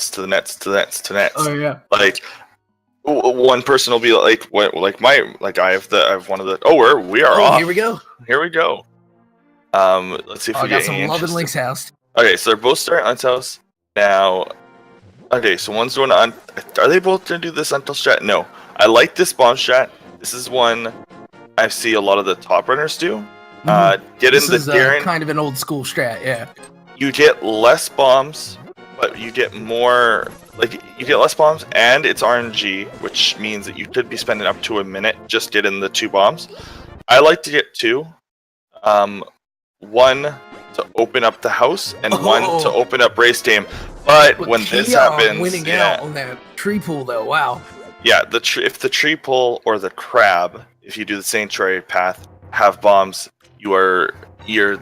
nets to the nets to the nets to nets. Oh yeah. Like one person will be like, what? Like I have one of the. Oh, we are off. Here we go. Here we go. Let's see if we got get some any love in interest. Link's house. Okay, so they're both starting Unt's house now. Okay, so one's doing Are they both gonna do this Until strat? No, I like this bomb strat. This is one I see a lot of the top runners do. Get This in the is Darren. kind of an old school strat, yeah. You get less bombs, but you get more. Like you get less bombs, and it's RNG, which means that you could be spending up to a minute just getting the 2 bombs. I like to get 2. One to open up the house, and one to open up race game. But when this happens, winning out on that tree pool, though, wow. Yeah, if the tree pull or the crab, if you do the sanctuary path, have bombs, the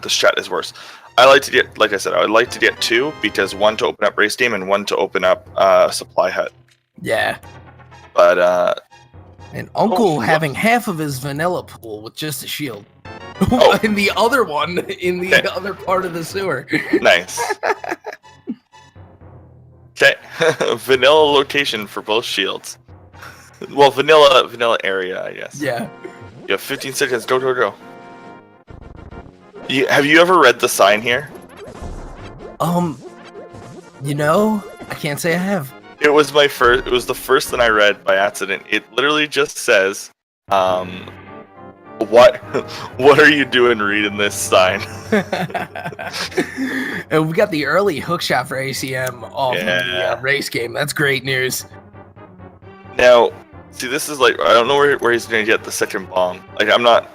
strat is worse. I like to get, like I said, I would like to get 2 because 1 to open up race game and 1 to open up supply hut. Yeah. But and Uncle having half of his vanilla pool with just a shield. And the other one in the other part of the sewer. Nice. Okay. Vanilla location for both shields. Well, vanilla area, I guess. Yeah. You have 15 seconds. Go, go, go. Have you ever read the sign here? You know, I can't say I have. It was the first thing I read by accident. It literally just says, what are you doing reading this sign? And we got the early hookshot for ACM off of the race game. That's great news. Now, see, this is like, I don't know where he's going to get the second bomb. Like, I'm not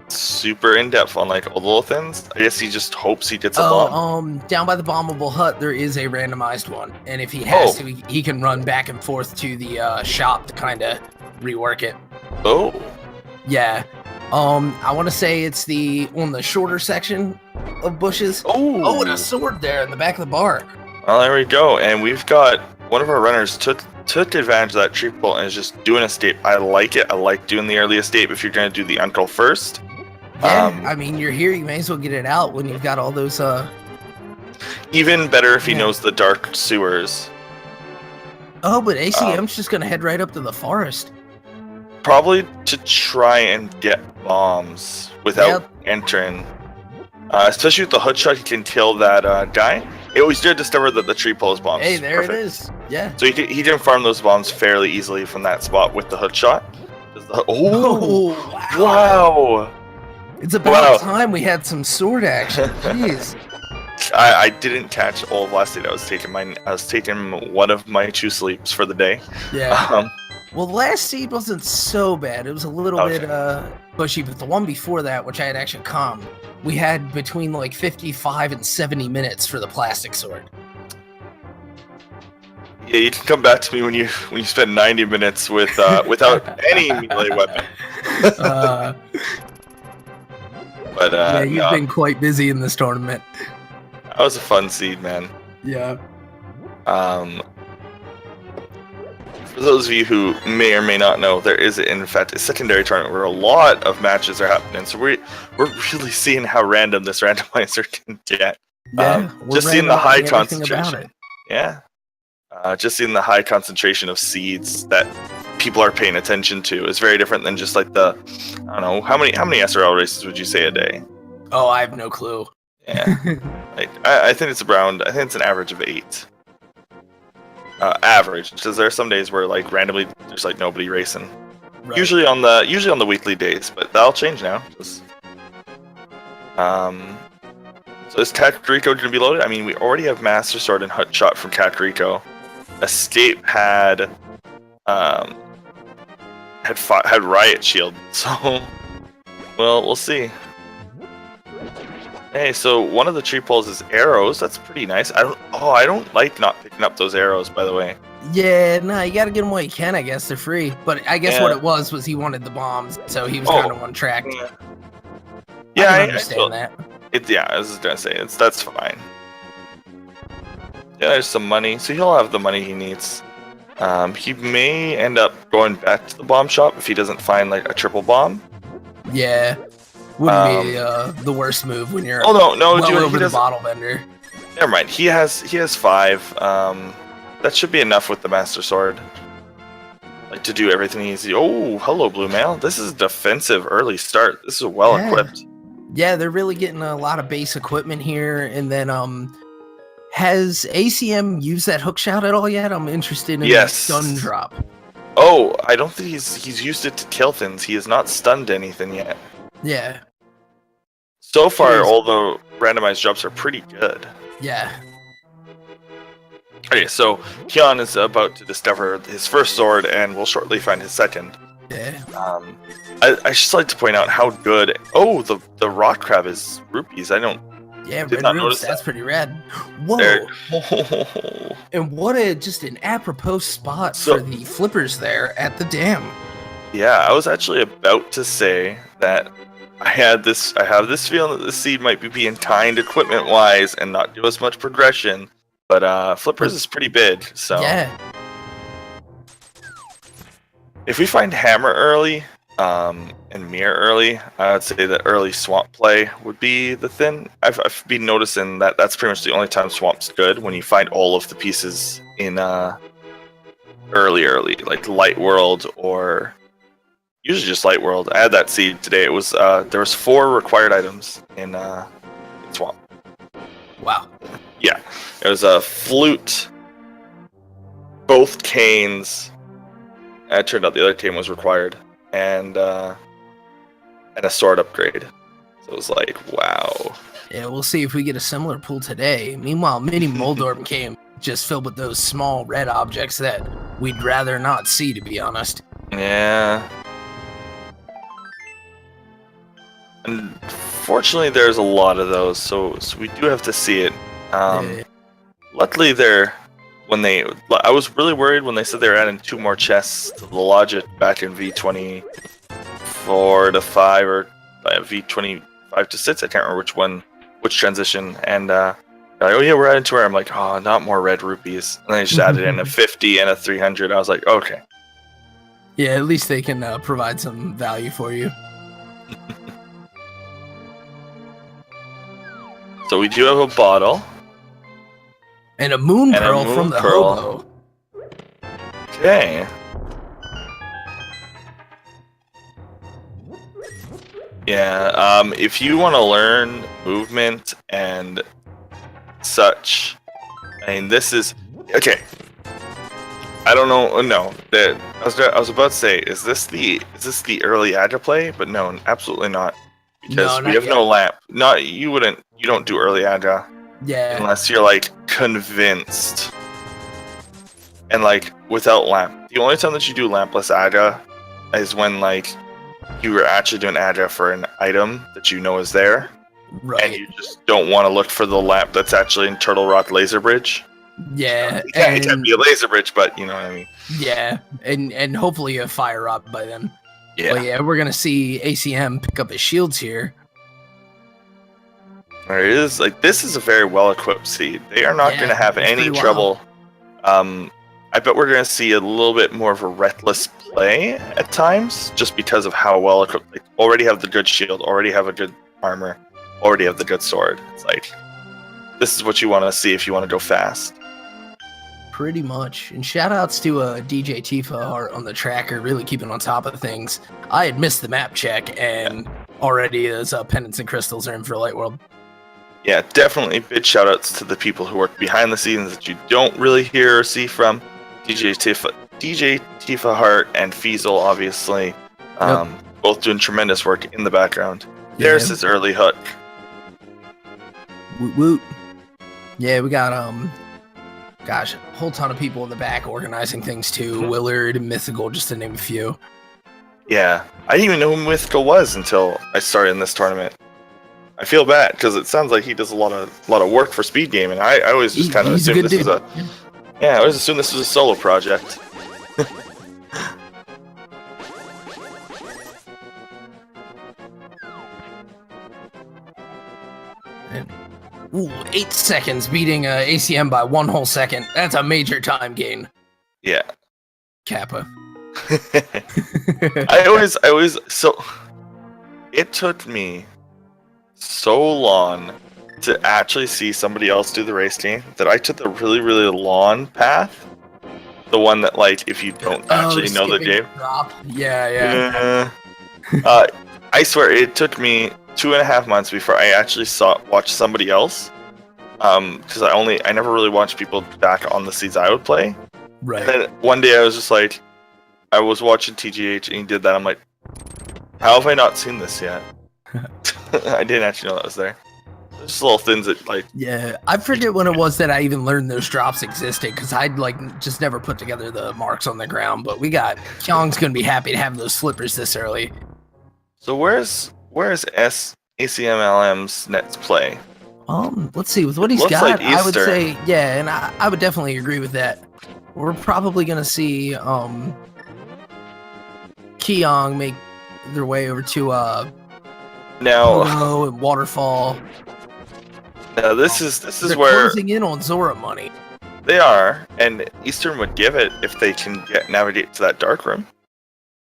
super in-depth on like all the little things. I guess he just hopes he gets a bomb. Down by the bombable hut, there is a randomized one. And if he has to, he can run back and forth to the shop to kind of rework it. Oh. Yeah. I want to say it's on the shorter section of bushes. Oh, and a sword there in the back of the bar. Well, there we go. And we've got one of our runners took advantage of that tree pull and is just doing escape. I like it. I like doing the early escape if you're going to do the uncle first. Yeah, I mean, you're here. You may as well get it out when you've got all those. Even better if he knows the dark sewers. Oh, but ACM's just going to head right up to the forest. Probably to try and get bombs without entering. Especially with the hood shot, he can kill that guy. We did discover that the tree pulls bombs. Hey, there it is. Yeah. So he can farm those bombs fairly easily from that spot with the hood shot. Wow. It's about time we had some sword action. Jeez. I didn't catch all of last night. I was taking one of my 2 sleeps for the day. Yeah. Well, the last seed wasn't so bad. It was a little bit pushy, but the one before that, which I had actually calmed, we had between like 55 and 70 minutes for the plastic sword. Yeah, you can come back to me when you spend 90 minutes with without any melee weapon. But yeah, you've been quite busy in this tournament. That was a fun seed, man. Yeah. For those of you who may or may not know, there is, in fact, a secondary tournament where a lot of matches are happening. So we're really seeing how random this randomizer can get. Yeah, just seeing the high concentration. Yeah. Just seeing the high concentration of seeds that people are paying attention to is very different than just like the, I don't know, how many SRL races would you say a day? Oh, I have no clue. Yeah. I think it's an average of 8. Average, because there are some days where like randomly there's like nobody racing. Right. Usually on the weekly days, but that'll change now. So is Kakariko going to be loaded? I mean, we already have Master Sword and Hut Shot from Kakariko. Escape had Riot Shield, so well, we'll see. Hey, so one of the tree pulls is arrows. That's pretty nice. I don't like not picking up those arrows, by the way. Yeah, no, you gotta get them while you can, I guess. They're free. But I guess what it was he wanted the bombs, so he was kind of one track. Yeah, I understand that. I was just gonna say, that's fine. Yeah, there's some money. So he'll have the money he needs. He may end up going back to the bomb shop if he doesn't find like a triple bomb. Yeah. Wouldn't be the worst move when you're no, over the bottle vendor. Never mind. He has 5. that should be enough with the Master Sword. Like to do everything easy. Oh, hello, Blue Mail. This is a defensive early start. This is well equipped. Yeah, they're really getting a lot of base equipment here, and then has ACM used that hook shot at all yet? I'm interested in that stun drop. Oh, I don't think he's used it to kill things. He has not stunned anything yet. Yeah. So far, all the randomized drops are pretty good. Yeah. Okay, so Kion is about to discover his first sword, and will shortly find his second. Yeah. I just like to point out how good. Oh, the rock crab is rupees. I don't. Yeah, did not notice that's that. pretty rad. Whoa! And what just an apropos spot for the flippers there at the dam. Yeah, I was actually about to say that I have this feeling that the seed might be being timed equipment wise and not do as much progression, but flippers is pretty big. So yeah. If we find hammer early, and mirror early, I would say that early swamp play would be the thing. I've been noticing that that's pretty much the only time swamp's good, when you find all of the pieces in early, like light world, or usually just light world. I had that seed today. It was there was 4 required items in swamp. Wow. Yeah, it was a flute, both canes. It turned out the other cane was required, and a sword upgrade. So it was like, wow. Yeah, we'll see if we get a similar pool today. Meanwhile, Mini Moldorm came just filled with those small red objects that we'd rather not see, to be honest. Yeah. Unfortunately, there's a lot of those, so we do have to see it. Luckily, I was really worried when they said they were adding 2 more chests to the Logic back in V24 to 5 or V25 to 6. I can't remember which transition. And like, oh yeah, we're adding 2 more. I'm like, oh, not more red rupees. And they just added in a 50 and a 300. I was like, okay. Yeah, at least they can provide some value for you. So we do have a bottle. And a moon pearl from the hobo. Okay. Yeah, if you want to learn movement and such, I mean, this is... Okay. I don't know, no. I was about to say, is this the early Agile play? But no, absolutely not. Because we have no lamp. You don't do early Agile. Yeah. Unless you're like convinced. And like without lamp. The only time that you do lampless Aga is when like you were actually doing Aga for an item that you know is there. Right. And you just don't want to look for the lamp that's actually in Turtle Rock Laser Bridge. Yeah. It can't be a laser bridge, but you know what I mean. Yeah. And hopefully a fire rod by then. Yeah. But yeah, we're gonna see ACM pick up his shields here. There is, like, this is a very well-equipped seed. They are not going to have any trouble. I bet we're going to see a little bit more of a reckless play at times, just because of how well-equipped. Like, already have the good shield, already have a good armor, already have the good sword. It's like, this is what you want to see if you want to go fast. Pretty much. And shout-outs to DJ Tifa Heart on the tracker, really keeping on top of things. I had missed the map check, and already those pendants and crystals are in for Light World. Yeah, definitely big shoutouts to the people who work behind the scenes that you don't really hear or see from. DJ Tifa Heart and Feasel, obviously. Both doing tremendous work in the background. Yeah. There's his early hook. Woot woot. Yeah, we got gosh, a whole ton of people in the back organizing things too. Willard and Mythical, just to name a few. Yeah. I didn't even know who Mythical was until I started in this tournament. I feel bad because it sounds like he does a lot of work for Speed Gaming. I always just kind of assume this is I always assume this was a solo project. Ooh, 8 seconds beating ACM by 1 whole second. That's a major time gain. Yeah. Kappa. It took me so long to actually see somebody else do the race team that I took the really, really long path The one that, like, if you don't actually know the game. Drop. Yeah. I swear, it took me 2.5 months before I actually watched somebody else. Because I never really watched people back on the seeds I would play. Right. And then one day I was just like, I was watching TGH and he did that. I'm like, how have I not seen this yet? I didn't actually know that was there. Just little things that, like... Yeah, I forget when it was that I even learned those drops existed, because I'd, like, just never put together the marks on the ground, but we got... Kyong's gonna be happy to have those slippers this early. So where's ACMLM's Nets play? Let's see, with what he's got, like I would say, yeah, and I would definitely agree with that. We're probably gonna see, Kyong make their way over to, now and Waterfall. Now this is They're where closing in on Zora money. they are, and Eastern would give it if they can navigate to that dark room.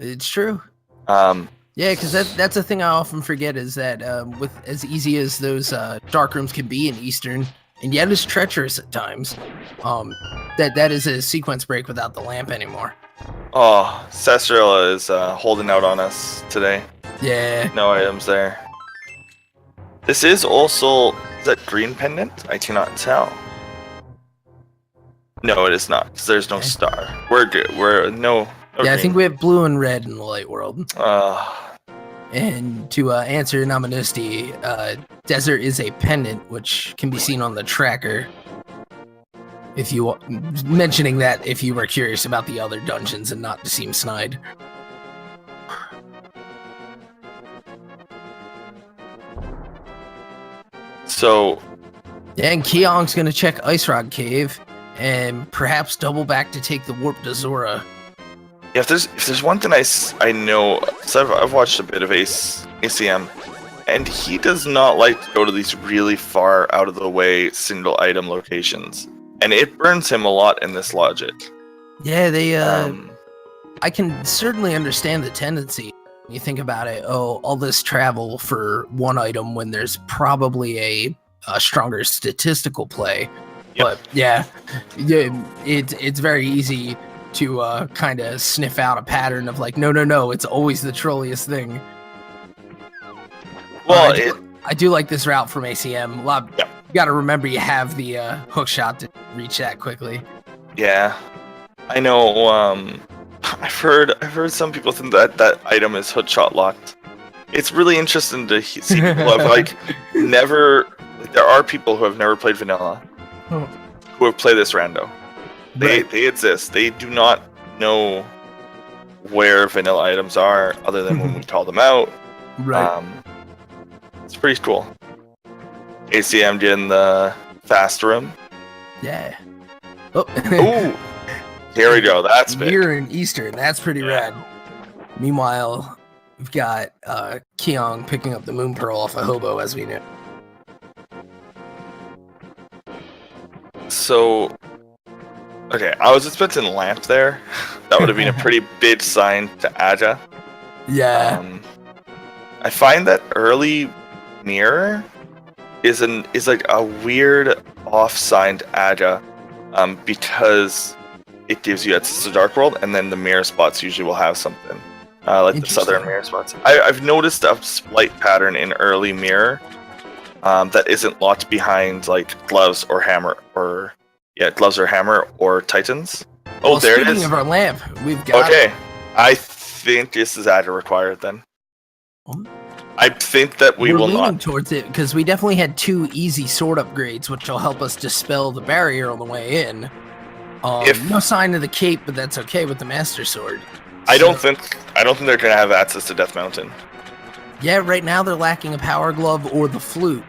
It's true. Yeah, because that's the thing I often forget is that with as easy as those dark rooms can be in Eastern, and yet it's treacherous at times, that is a sequence break without the lamp anymore. Oh, Sastrilla is holding out on us today. Yeah. No items there. This is also... Is that green pendant? I cannot tell. No, it is not, because there's no star. We're good. We're... No Yeah, green. I think we have blue and red in the light world. And to answer Namanusti, desert is a pendant, which can be seen on the tracker. If you... Mentioning that if you were curious about the other dungeons and not to seem snide. So... Yeah, and Kyong's gonna check Ice Rock Cave, and perhaps double back to take the warp to Zora. Yeah, if there's one thing I know, so I've watched a bit of ACM, and he does not like to go to these really far out of the way single item locations, and it burns him a lot in this logic. Yeah, they I can certainly understand the tendency. You think about it, all this travel for one item when there's probably a stronger statistical play. Yep. But yeah, it's very easy to kind of sniff out a pattern of like, no, it's always the trolliest thing. Well, I do like this route from ACM. You got to remember you have the hook shot to reach that quickly. Yeah, I know. I've heard some people think that item is hook shot locked. It's really interesting to see people who have like never. There are people who have never played vanilla who have played this rando. They exist. They do not know where vanilla items are other than when we call them out. Right. It's pretty cool. ACM in the fast room. Yeah. Oh. Ooh. Here we go. That's big. Here in Eastern. That's pretty rad. Meanwhile, we've got Kyong picking up the Moon Pearl off a hobo, as we know. So, okay, I was expecting lamp there. That would have been a pretty big sign to Aja. Yeah. I find that early mirror is like a weird off sign to Aja, because it gives you access to Dark World, and then the mirror spots usually will have something, like the southern mirror spots. I've noticed a slight pattern in early mirror that isn't locked behind like gloves or hammer or titans. Oh, well, there it is. Speaking of our lamp, we've got. Okay, I think this is Aja required then. I think that we will not towards it because we definitely had 2 easy sword upgrades, which will help us dispel the barrier on the way in. No sign of the cape, but that's okay with the Master Sword. I don't think they're gonna have access to Death Mountain. Yeah, right now they're lacking a Power Glove or the Flute.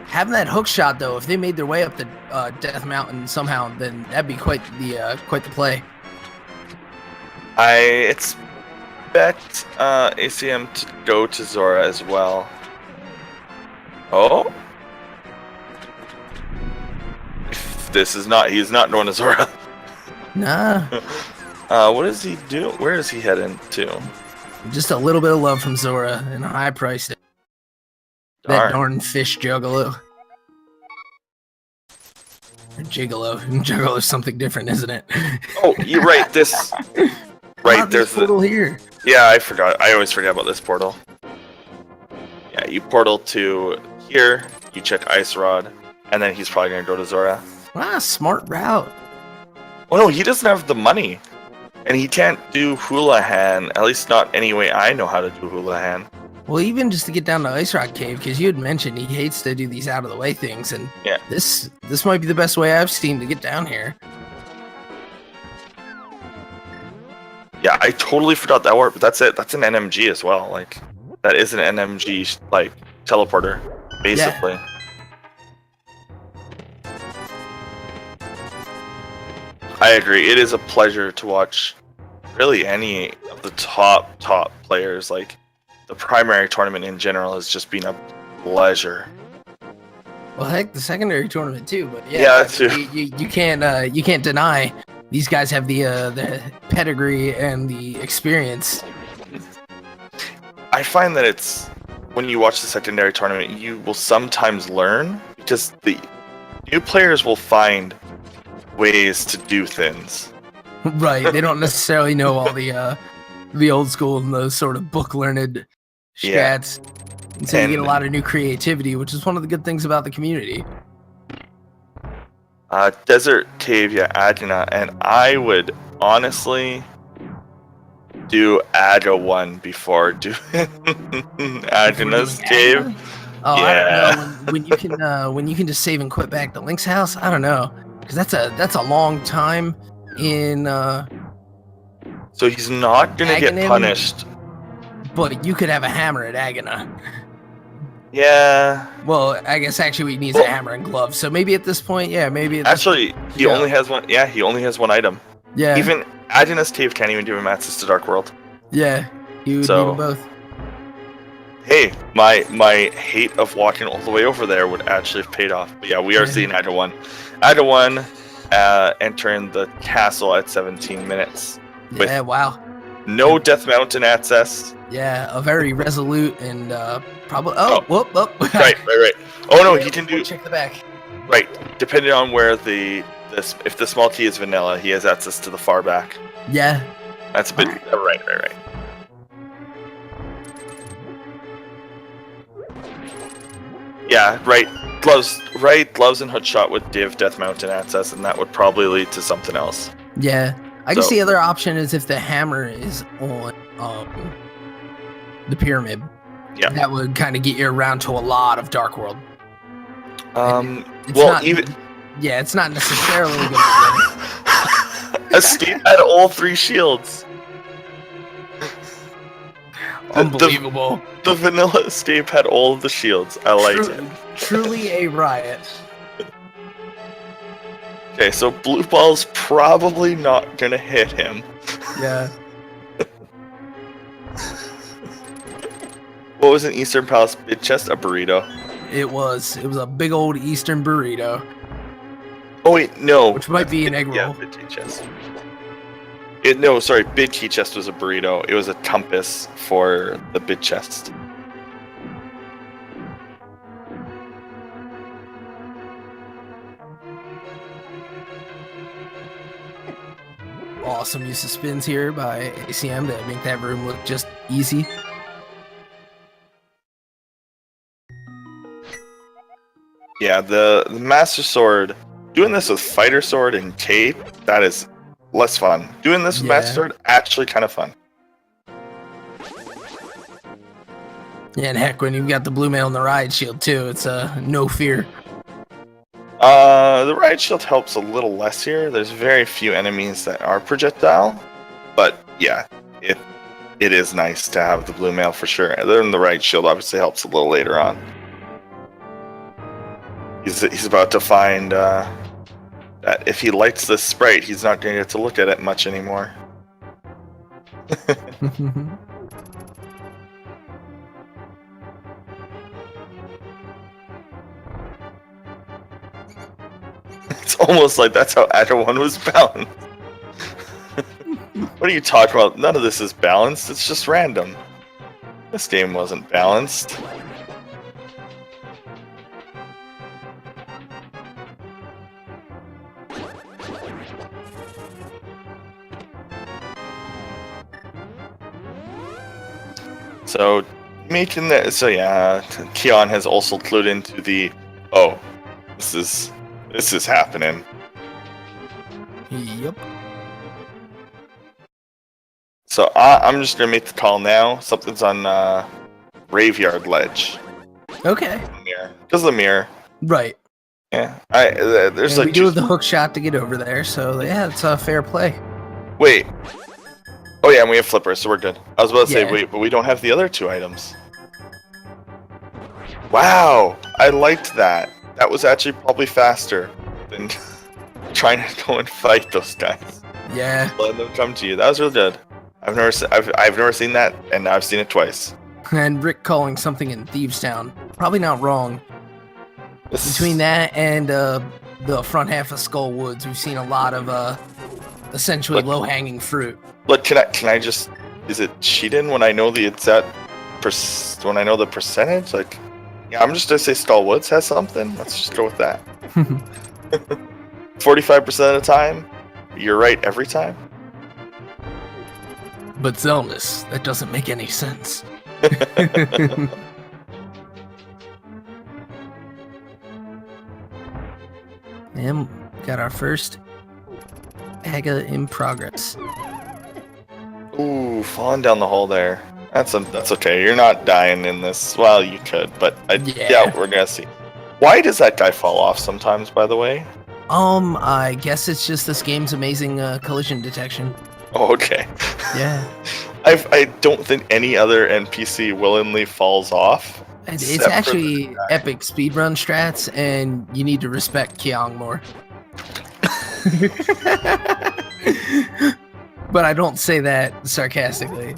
Having that hook shot though, if they made their way up the Death Mountain somehow, then that'd be quite the play. I expect ACM to go to Zora as well. Oh. He's not going to Zora. Nah. What does he do? Where is he heading to? Just a little bit of love from Zora and a high price. That darn fish juggalo. Gigolo. Gigolo's something different, isn't it? Oh, you're right. This right There's there's portal here. Yeah, I forgot. I always forget about this portal. Yeah, you portal to here. You check Ice Rod, and then he's probably gonna go to Zora. Ah, smart route. Oh no, he doesn't have the money, and he can't do Houlihan. At least not any way I know how to do Houlihan. Well, even just to get down to Ice Rock Cave, because you had mentioned he hates to do these out of the way things, and Yeah. this might be the best way I've seen to get down here. Yeah, I totally forgot that word, but that's it. That's an NMG as well. Like, that is an NMG like teleporter, basically. Yeah. I agree. It is a pleasure to watch really any of the top players. Like, the primary tournament in general has just been a pleasure. Well, heck, the secondary tournament too. But yeah, too. You can't deny these guys have the pedigree and the experience. I find that it's when you watch the secondary tournament, you will sometimes learn because the new players will find ways to do things. Right, they don't necessarily know all the old school and those sort of book learned strats. Yeah. And so you get a lot of new creativity, which is one of the good things about the community. Desert Cave, yeah, Adina, and I would honestly do Ada 1 before doing Adina's Cave. Oh, yeah. I don't know. When you can just save and quit back to Link's house, I don't know, because that's a long time in. So he's not gonna get punished. But you could have a hammer at Agana. Yeah. Well, I guess actually he needs a hammer and gloves. So maybe at this point, yeah, maybe. Actually, he only has one. Yeah, he only has one item. Yeah. Even Adina's Cave can't even give him access to Dark World. Yeah, he would need them both. Hey, my hate of walking all the way over there would actually have paid off. But yeah, we are seeing Ada 1. Ada 1 entering the castle at 17 minutes. Yeah, wow. No Death Mountain access. Yeah, a very resolute and probably. Whoop. Right. Oh no, he can do. Check the back. Right, depending on where if the small key is vanilla, he has access to the far back. Yeah. That's a bit right. Yeah, right. Gloves and hookshot would give Death Mountain access, and that would probably lead to something else. Yeah. I guess the other option is if the hammer is on the pyramid. Yeah. That would kind of get you around to a lot of Dark World. It's not necessarily going to be Escape had all 3 shields. Unbelievable. The vanilla escape had all of the shields. I liked it. Truly a riot. Okay, so blue ball's probably not gonna hit him. Yeah. What was an Eastern Palace bid chest? A burrito. It was a big old Eastern burrito. Oh wait, no. Which might be an egg roll. Yeah, bid key chest. Bid key chest was a burrito. It was a compass for the bid chest. Awesome use of spins here by ACM to make that room look just easy. Yeah, the Master Sword, doing this with Fighter Sword and Cape, that is less fun. Doing this with Master Sword, actually kind of fun. Yeah, and heck, when you've got the blue mail and the riot shield too, it's no fear. The riot shield helps a little less here. There's very few enemies that are projectile, but yeah, it is nice to have the blue mail for sure. And then the riot shield obviously helps a little later on. He's about to find that if he lights this sprite, he's not going to get to look at it much anymore. It's almost like that's how Ada 1 was balanced. What are you talking about? None of this is balanced. It's just random. This game wasn't balanced. So making that. So yeah, Keon has also clued into the. Oh, this is happening. Yep. So I'm just gonna make the call now. Something's on Graveyard Ledge. Okay. Because of the mirror. Right. Yeah. There's And like we do have the hook shot to get over there, so yeah, it's a fair play. Wait. Oh yeah, and we have flippers, so we're good. I was about to say, Yeah. wait, but we don't have the other 2 items. Wow, I liked that. That was actually probably faster than trying to go and fight those guys. Yeah. Let them come to you. That was real good. I've never seen that, and now I've seen it twice. And Rick calling something in Thieves Town. Probably not wrong. Between that and the front half of Skull Woods, we've seen a lot of essentially low-hanging fruit. Look, can I just? Is it cheating when I know the exact when I know the percentage? Like, yeah, I'm just gonna say Skull Woods has something. Let's just go with that. 45% of the time, you're right every time. But Zelnus, that doesn't make any sense. And got our first Aga in progress. Ooh, falling down the hole there. That's okay. You're not dying in this. Well, you could, but I doubt we're gonna see. Why does that guy fall off sometimes, by the way? I guess it's just this game's amazing collision detection. Oh, okay. Yeah. I don't think any other NPC willingly falls off. It's actually epic speedrun strats, and you need to respect Kyong more. But I don't say that sarcastically,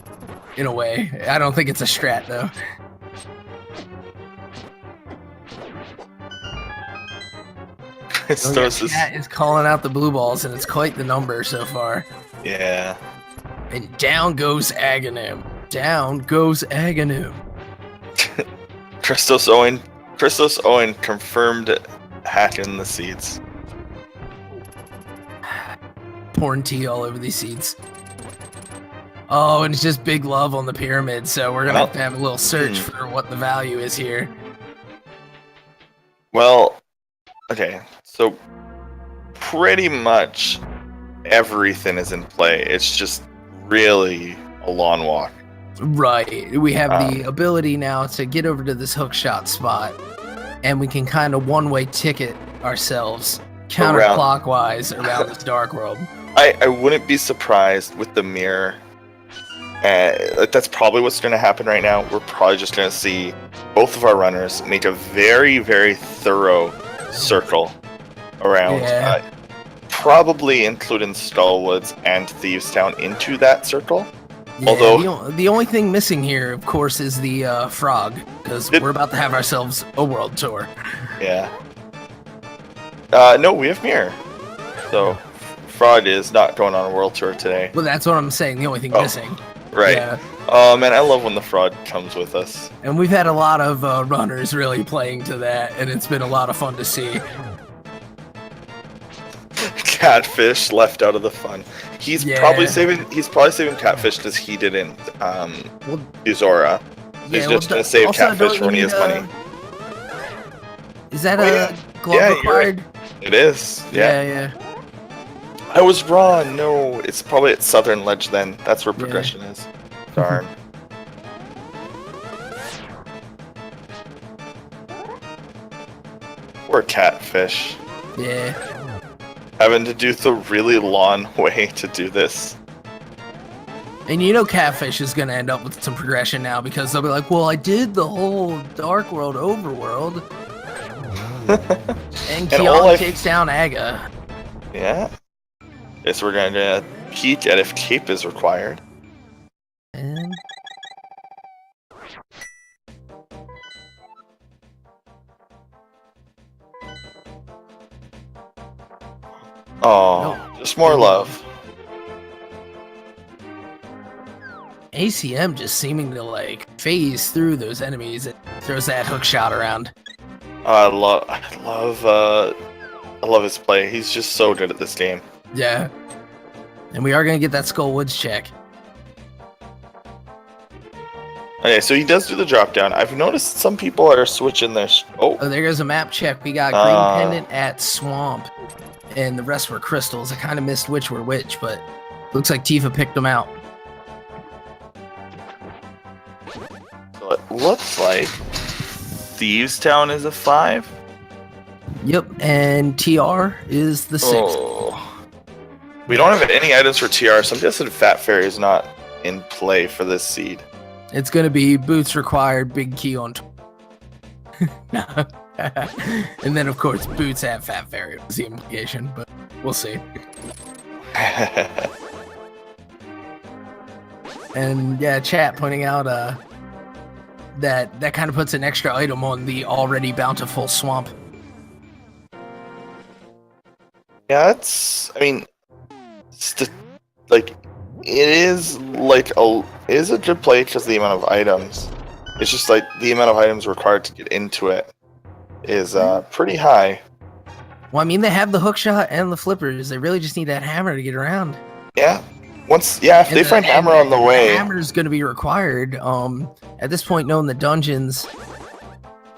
in a way. I don't think it's a strat, though. Chat is calling out the blue balls, and it's quite the number so far. Yeah. And down goes Aghanim. Down goes Aghanim. Christos Owen confirmed hacking the seeds. Pouring tea all over these seeds. Oh, and it's just big love on the pyramid, so we're gonna have to have a little search for what the value is here. Well, okay, so pretty much everything is in play. It's just really a long walk. Right. We have the ability now to get over to this hookshot spot, and we can kind of one-way ticket ourselves counterclockwise around this dark world. I wouldn't be surprised with the mirror. That's probably what's going to happen right now. We're probably just going to see both of our runners make a very, very thorough circle around, probably including Skullwoods and Thieves Town into that circle. Yeah, although the only thing missing here, of course, is the frog, because we're about to have ourselves a world tour. Yeah. No, we have mirror. So frog is not going on a world tour today. Well, that's what I'm saying. The only thing missing. Right. Yeah. Oh man, I love when the fraud comes with us. And we've had a lot of runners really playing to that, and it's been a lot of fun to see. Catfish left out of the fun. He's probably saving Catfish because he didn't do Zora. He's just gonna save Catfish when he has money. Is that a glove required? Right. It is. Yeah. I was wrong. No, it's probably at Southern Ledge then. That's where progression is. Darn. Poor Catfish. Yeah. Having to do the really long way to do this. And you know Catfish is going to end up with some progression now because they'll be like, well, I did the whole Dark World overworld. And Keon takes down Aga. Yeah. Guess we're going to peek at if Cape is required. And... oh, just more love. ACM just seeming to like phase through those enemies and throws that hook shot around. I love his play. He's just so good at this game. Yeah. And we are going to get that Skull Woods check. Okay, so he does do the drop down. I've noticed some people are switching their. Oh, there goes a map check. We got Green Pendant at Swamp, and the rest were crystals. I kind of missed which were which, but looks like Tifa picked them out. So it looks like Thieves Town is a 5. Yep, and TR is the 6. Oh. We don't have any items for TR, so I'm guessing Fat Fairy is not in play for this seed. It's going to be boots required, big key on. And then, of course, boots at Fat Fairy was the implication, but we'll see. And yeah, chat pointing out that kind of puts an extra item on the already bountiful swamp. Yeah, it's. I mean, like. It is a good play because of the amount of items. It's just like the amount of items required to get into it is pretty high. Well, I mean, they have the hook shot and the flippers. They really just need that hammer to get around. Yeah. If they find hammer on the way, hammer is going to be required. At this point, knowing the dungeons.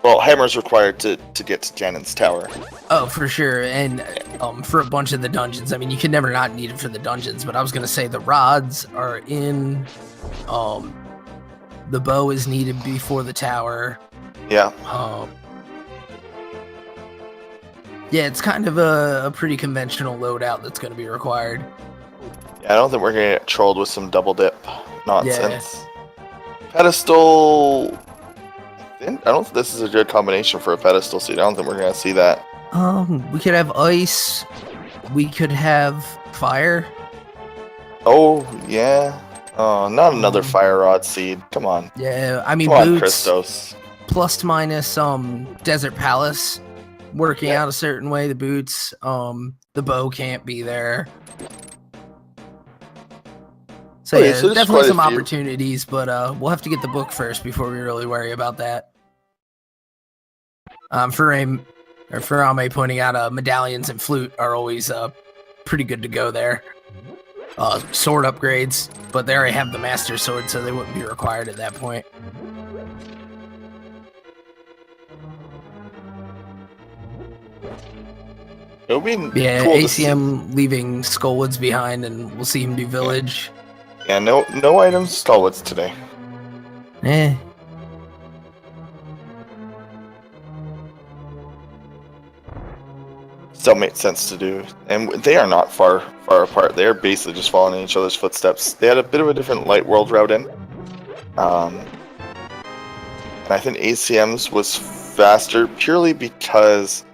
Well, hammer's required to get to Ganon's tower. Oh, for sure. And for a bunch of the dungeons. I mean, you can never not need it for the dungeons, but I was going to say the rods are in. The bow is needed before the tower. Yeah. Yeah, it's kind of a pretty conventional loadout that's going to be required. Yeah, I don't think we're going to get trolled with some double dip nonsense. Yeah. Pedestal... I don't think this is a good combination for a pedestal seed. I don't think we're going to see that. We could have ice. We could have fire. Oh, yeah. Oh, not another fire rod seed. Come on. Yeah, I mean, Come on, boots. Christos. Plus minus Desert Palace. Working out a certain way, the boots. The bow can't be there. So okay, yeah, so definitely some opportunities, but we'll have to get the book first before we really worry about that. Farame pointing out medallions and flute are always pretty good to go there. Sword upgrades, but they already have the master sword, so they wouldn't be required at that point. It would be cool ACM leaving Skullwoods behind, and we'll see him do village. Yeah, no items Skullwoods today. Still makes sense to do, and they are not far apart. They are basically just following in each other's footsteps. They had a bit of a different light world route in, and I think ACM's was faster purely because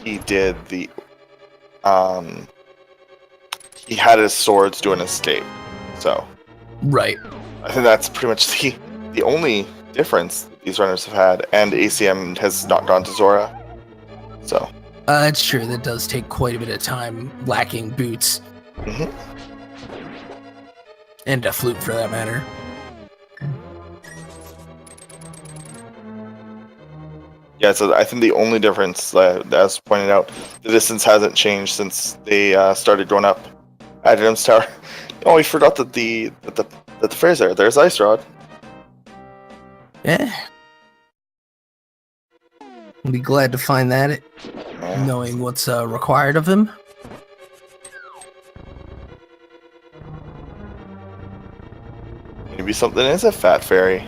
he did the he had his swords do an escape. So right, I think that's pretty much the only difference that these runners have had, and ACM has not gone to Zora. So. That's true. That does take quite a bit of time, lacking boots. Mm-hmm. And a flute, for that matter. Yeah, so I think the only difference, as pointed out, the distance hasn't changed since they started going up Adam's Tower. Oh, we forgot that the fair's there. There's Ice Rod. Yeah. I'll be glad to find that. Knowing what's required of him. Maybe something is a fat fairy.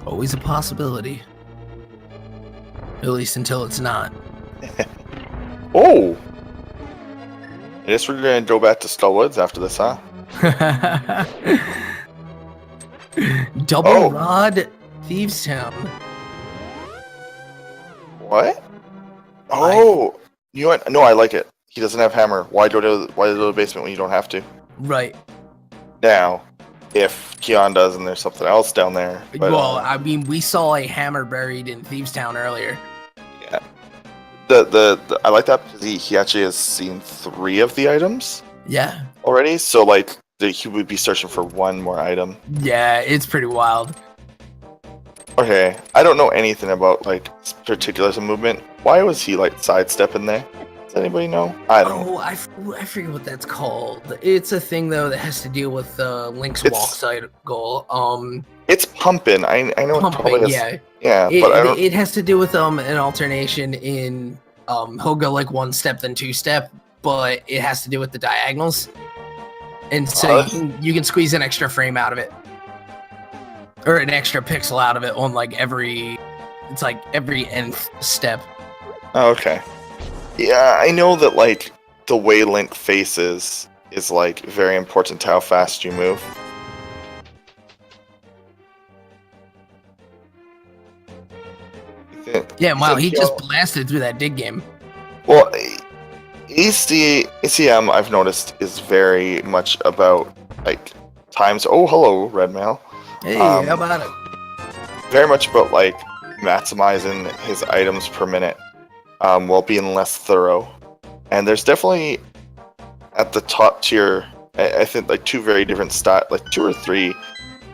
Always a possibility. At least until it's not. Oh! I guess we're gonna go back to Skullwoods after this, huh? Double Rod Thieves Town. What? Oh, you know what? No, I like it. He doesn't have hammer. Why go to the basement when you don't have to? Right. Now, if Keon does and there's something else down there. But, well, I mean, we saw a hammer buried in Thieves Town earlier. Yeah. The I like that because he actually has seen 3 of the items. Yeah. Already, so like he would be searching for one more item. Yeah, it's pretty wild. Okay, I don't know anything about like particulars of movement. Why was he like sidestepping there? Does anybody know? I don't know. I forget what that's called. It's a thing though that has to deal with Link's walk cycle. It's pumping. I know it probably is. Yeah. Yeah, but I don't. It has to do with an alternation in he'll go like one step then two step, but it has to do with the diagonals, and so you can squeeze an extra frame out of it, or an extra pixel out of it on like every nth step. Oh, okay. Yeah, I know that like the way Link faces is like very important to how fast you move. Yeah, wow, he just blasted through that dig game. Well, ACM I've noticed is very much about like times. Oh, hello, Red Mail. Hey, how about it? Very much about like maximizing his items per minute, while being less thorough. And there's definitely at the top tier, I think like two very different like 2 or 3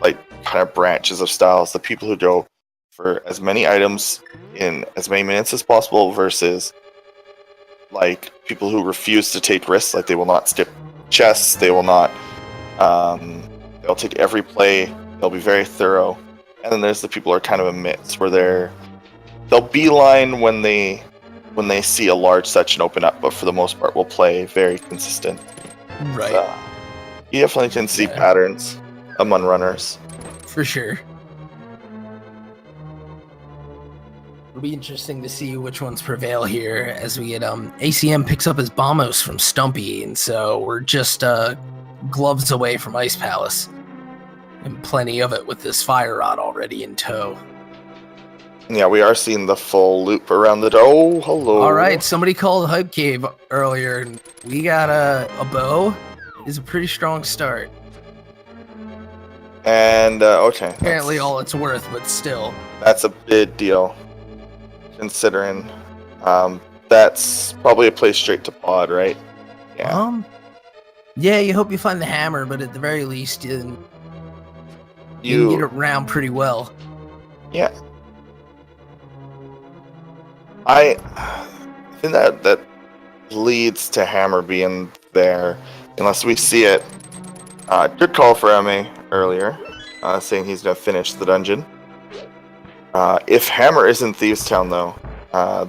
like kind of branches of styles. The people who go for as many items in as many minutes as possible versus like people who refuse to take risks. Like they will not skip chests, they will not they'll take every play, they'll be very thorough. And then there's the people who are kind of a mix where they'll beeline when they see a large section open up, but for the most part will play very consistent. Right. So, you definitely can see patterns among runners. For sure. It'll be interesting to see which ones prevail here as we get ACM picks up his Bombos from Stumpy, and so we're just gloves away from Ice Palace. And plenty of it with this fire rod already in tow. Yeah, we are seeing the full loop around the door. Oh, hello. All right, somebody called Hype Cave earlier, and we got a bow. Is a pretty strong start. And, okay. Apparently all it's worth, but still. That's a big deal. Considering, that's probably a place straight to pod, right? Yeah. Yeah, you hope you find the hammer, but at the very least, you can get around pretty well. Yeah. I think that leads to hammer being there, unless we see it. Good call for MA earlier, saying he's going to finish the dungeon. If hammer isn't Thieves Town, though,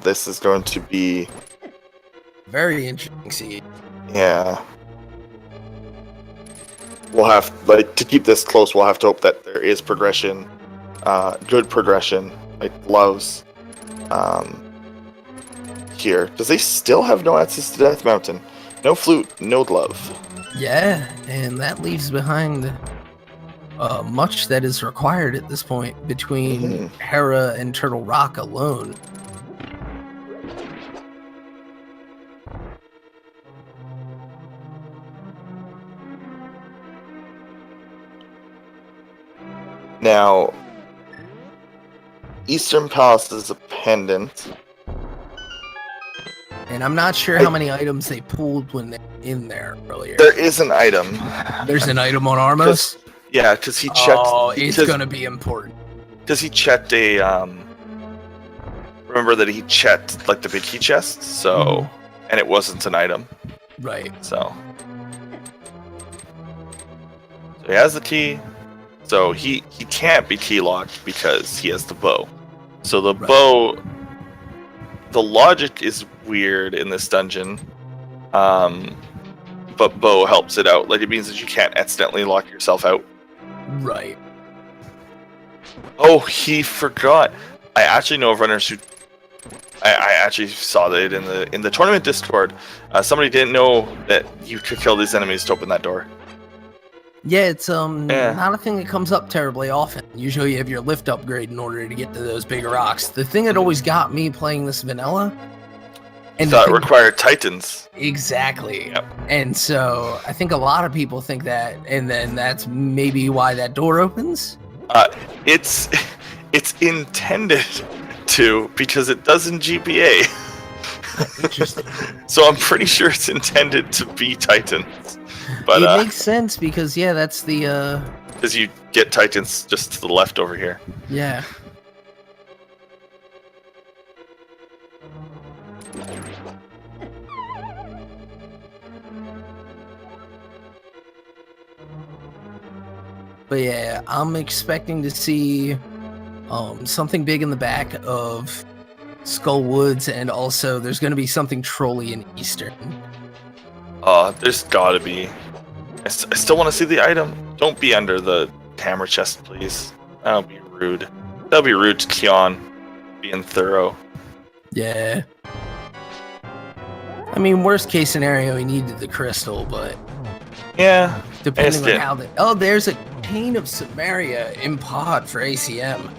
this is going to be very interesting. See, yeah. We'll have to keep this close. We'll have to hope that there is progression, good progression, like gloves. Here, does they still have no access to Death Mountain? No flute, no glove. Yeah, and that leaves behind much that is required at this point between Hera and Turtle Rock alone. Now, Eastern Palace is a pendant. And I'm not sure how many items they pulled when they were in there earlier. There is an item. There's an item on Armos? Yeah, because he checked. Oh, it's going to be important. Because he checked a, remember that he checked, like, the big key chest, so, and it wasn't an item. Right. So he has the key, so he can't be key locked because he has the bow. So the bow, the logic is weird in this dungeon, but bow helps it out. Like, it means that you can't accidentally lock yourself out. Right. Oh, he forgot. I actually know of runners who. I actually saw that in the tournament Discord. Somebody didn't know that you could kill these enemies to open that door. Yeah, it's not a thing that comes up terribly often. Usually you have your lift upgrade in order to get to those big rocks. The thing that always got me playing this vanilla, and thought it required titans. Exactly. Yep. And so I think a lot of people think that, and then that's maybe why that door opens. It's intended to, because it does in GPA. Interesting. So I'm pretty sure it's intended to be titans. But it makes sense because that's the because you get titans just to the left over here. Yeah. But yeah, I'm expecting to see something big in the back of Skull Woods, and also there's going to be something trolly in Eastern. There's gotta be. I still want to see the item. Don't be under the hammer chest, please. That'll be rude. That'll be rude to Kion, being thorough. Yeah. I mean, worst case scenario, he needed the crystal, but Yeah. depending on how there's a Cane of Samaria in pod for ACM.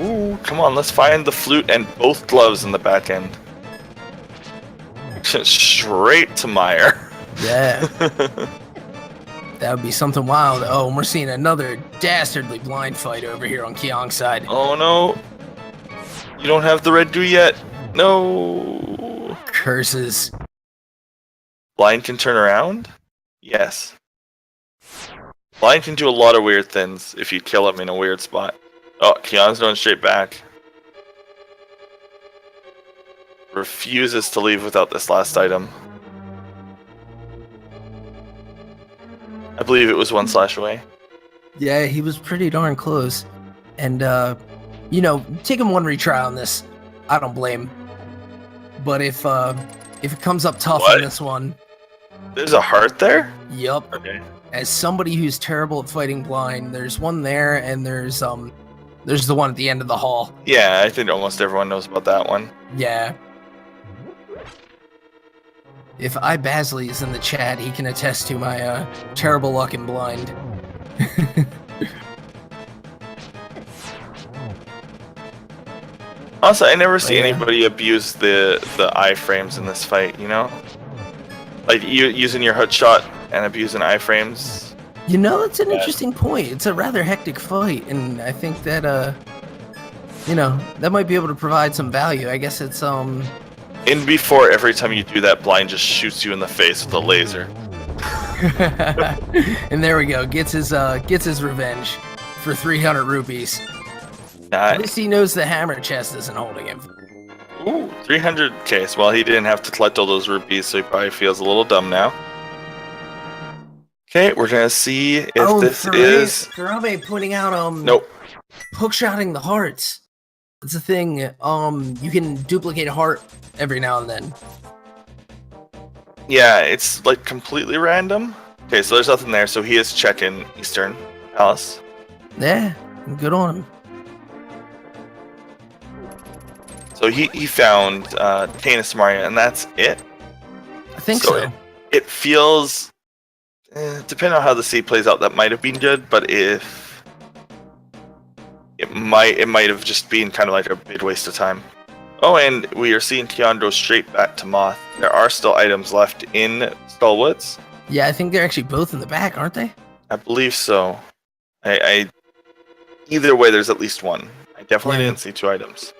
Ooh, come on, let's find the flute and both gloves in the back end. Straight to Meyer. Yeah. That would be something wild. Oh, and we're seeing another dastardly blind fight over here on Kyong's side. Oh no. You don't have the red goo yet. No. Curses. Blind can turn around? Yes. Blind can do a lot of weird things if you kill him in a weird spot. Oh, Keon's going straight back. Refuses to leave without this last item. I believe it was 1 slash away. Yeah, he was pretty darn close. And, taking one retry on this, I don't blame. But if it comes up tough on this one... There's a heart there? Yup. Okay. As somebody who's terrible at fighting blind, there's one there, and there's the one at the end of the hall. Yeah, I think almost everyone knows about that one. Yeah. If iBasley is in the chat, he can attest to my terrible luck in blind. Also, I never see anybody abuse the iframes in this fight, you know? Like, you using your hook shot and abusing iframes. You know, that's an interesting point. It's a rather hectic fight, and I think that, that might be able to provide some value. I guess it's, In before, every time you do that, blind just shoots you in the face with a laser. And there we go. Gets his revenge for 300 rupees. Nice. At least he knows the hammer chest isn't holding him. Ooh, 300k. Well, he didn't have to collect all those rupees, so he probably feels a little dumb now. Okay, we're gonna see if this is... Farabe pointing out, Nope. Hookshotting the hearts. It's a thing. You can duplicate a heart every now and then. Yeah, it's like completely random. Okay, so there's nothing there, so he is checking Eastern Palace. Yeah, good on him. So he found Cane of Samaria, and that's it. I think so. It feels, depending on how the seed plays out, that might have been good. But if it might have just been kind of like a big waste of time. Oh, and we are seeing Keon go straight back to Moth. There are still items left in Skullwoods. Yeah, I think they're actually both in the back, aren't they? I believe so. I either way, there's at least one. I definitely didn't see 2 items.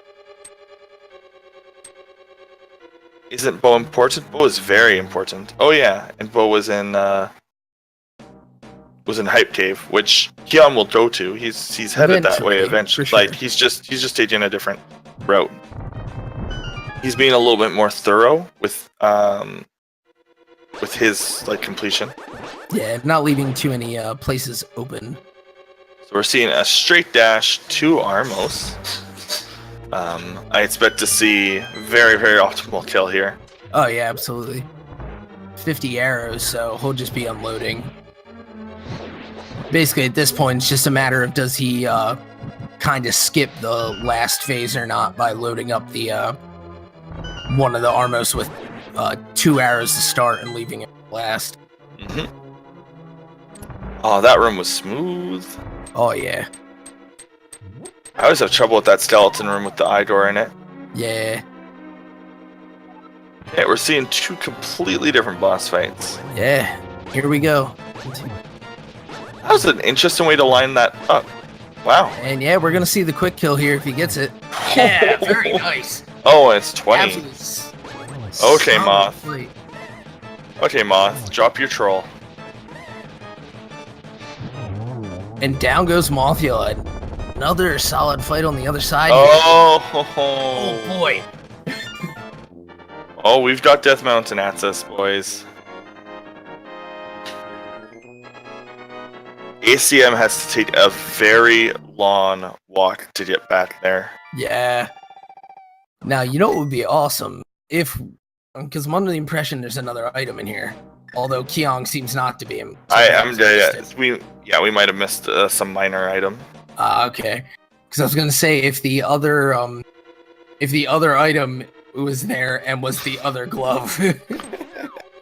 Isn't Bo important? Bo is very important. Oh yeah, and Bo was in Hype Cave, which Keon will go to. He's headed that way eventually. Sure. Like he's just taking a different route. He's being a little bit more thorough with his like completion. Yeah, not leaving too many places open. So we're seeing a straight dash to Armos. I expect to see very, very optimal kill here. Oh yeah, absolutely. 50 arrows, so he'll just be unloading. Basically, at this point, it's just a matter of does he kind of skip the last phase or not by loading up the one of the Armos with 2 arrows to start and leaving it last. Mm-hmm. Oh, that room was smooth. Oh yeah. I always have trouble with that skeleton room with the eye door in it. Yeah. Yeah, we're seeing 2 completely different boss fights. Yeah. Here we go. That was an interesting way to line that up. Wow. And yeah, we're gonna see the quick kill here if he gets it. Yeah, very nice. Oh, it's 20. Absolutely. Okay, Moth. Okay, Moth. Drop your troll. And down goes Mothula. Another solid fight on the other side. Oh boy. Oh, we've got Death Mountain at us, boys. ACM has to take a very long walk to get back there. Yeah. Now, you know what would be awesome? If, because I'm under the impression there's another item in here. Although Kyong seems not to be. We might have missed some minor item. Okay. Because I was gonna say if the other item was there and was the other glove.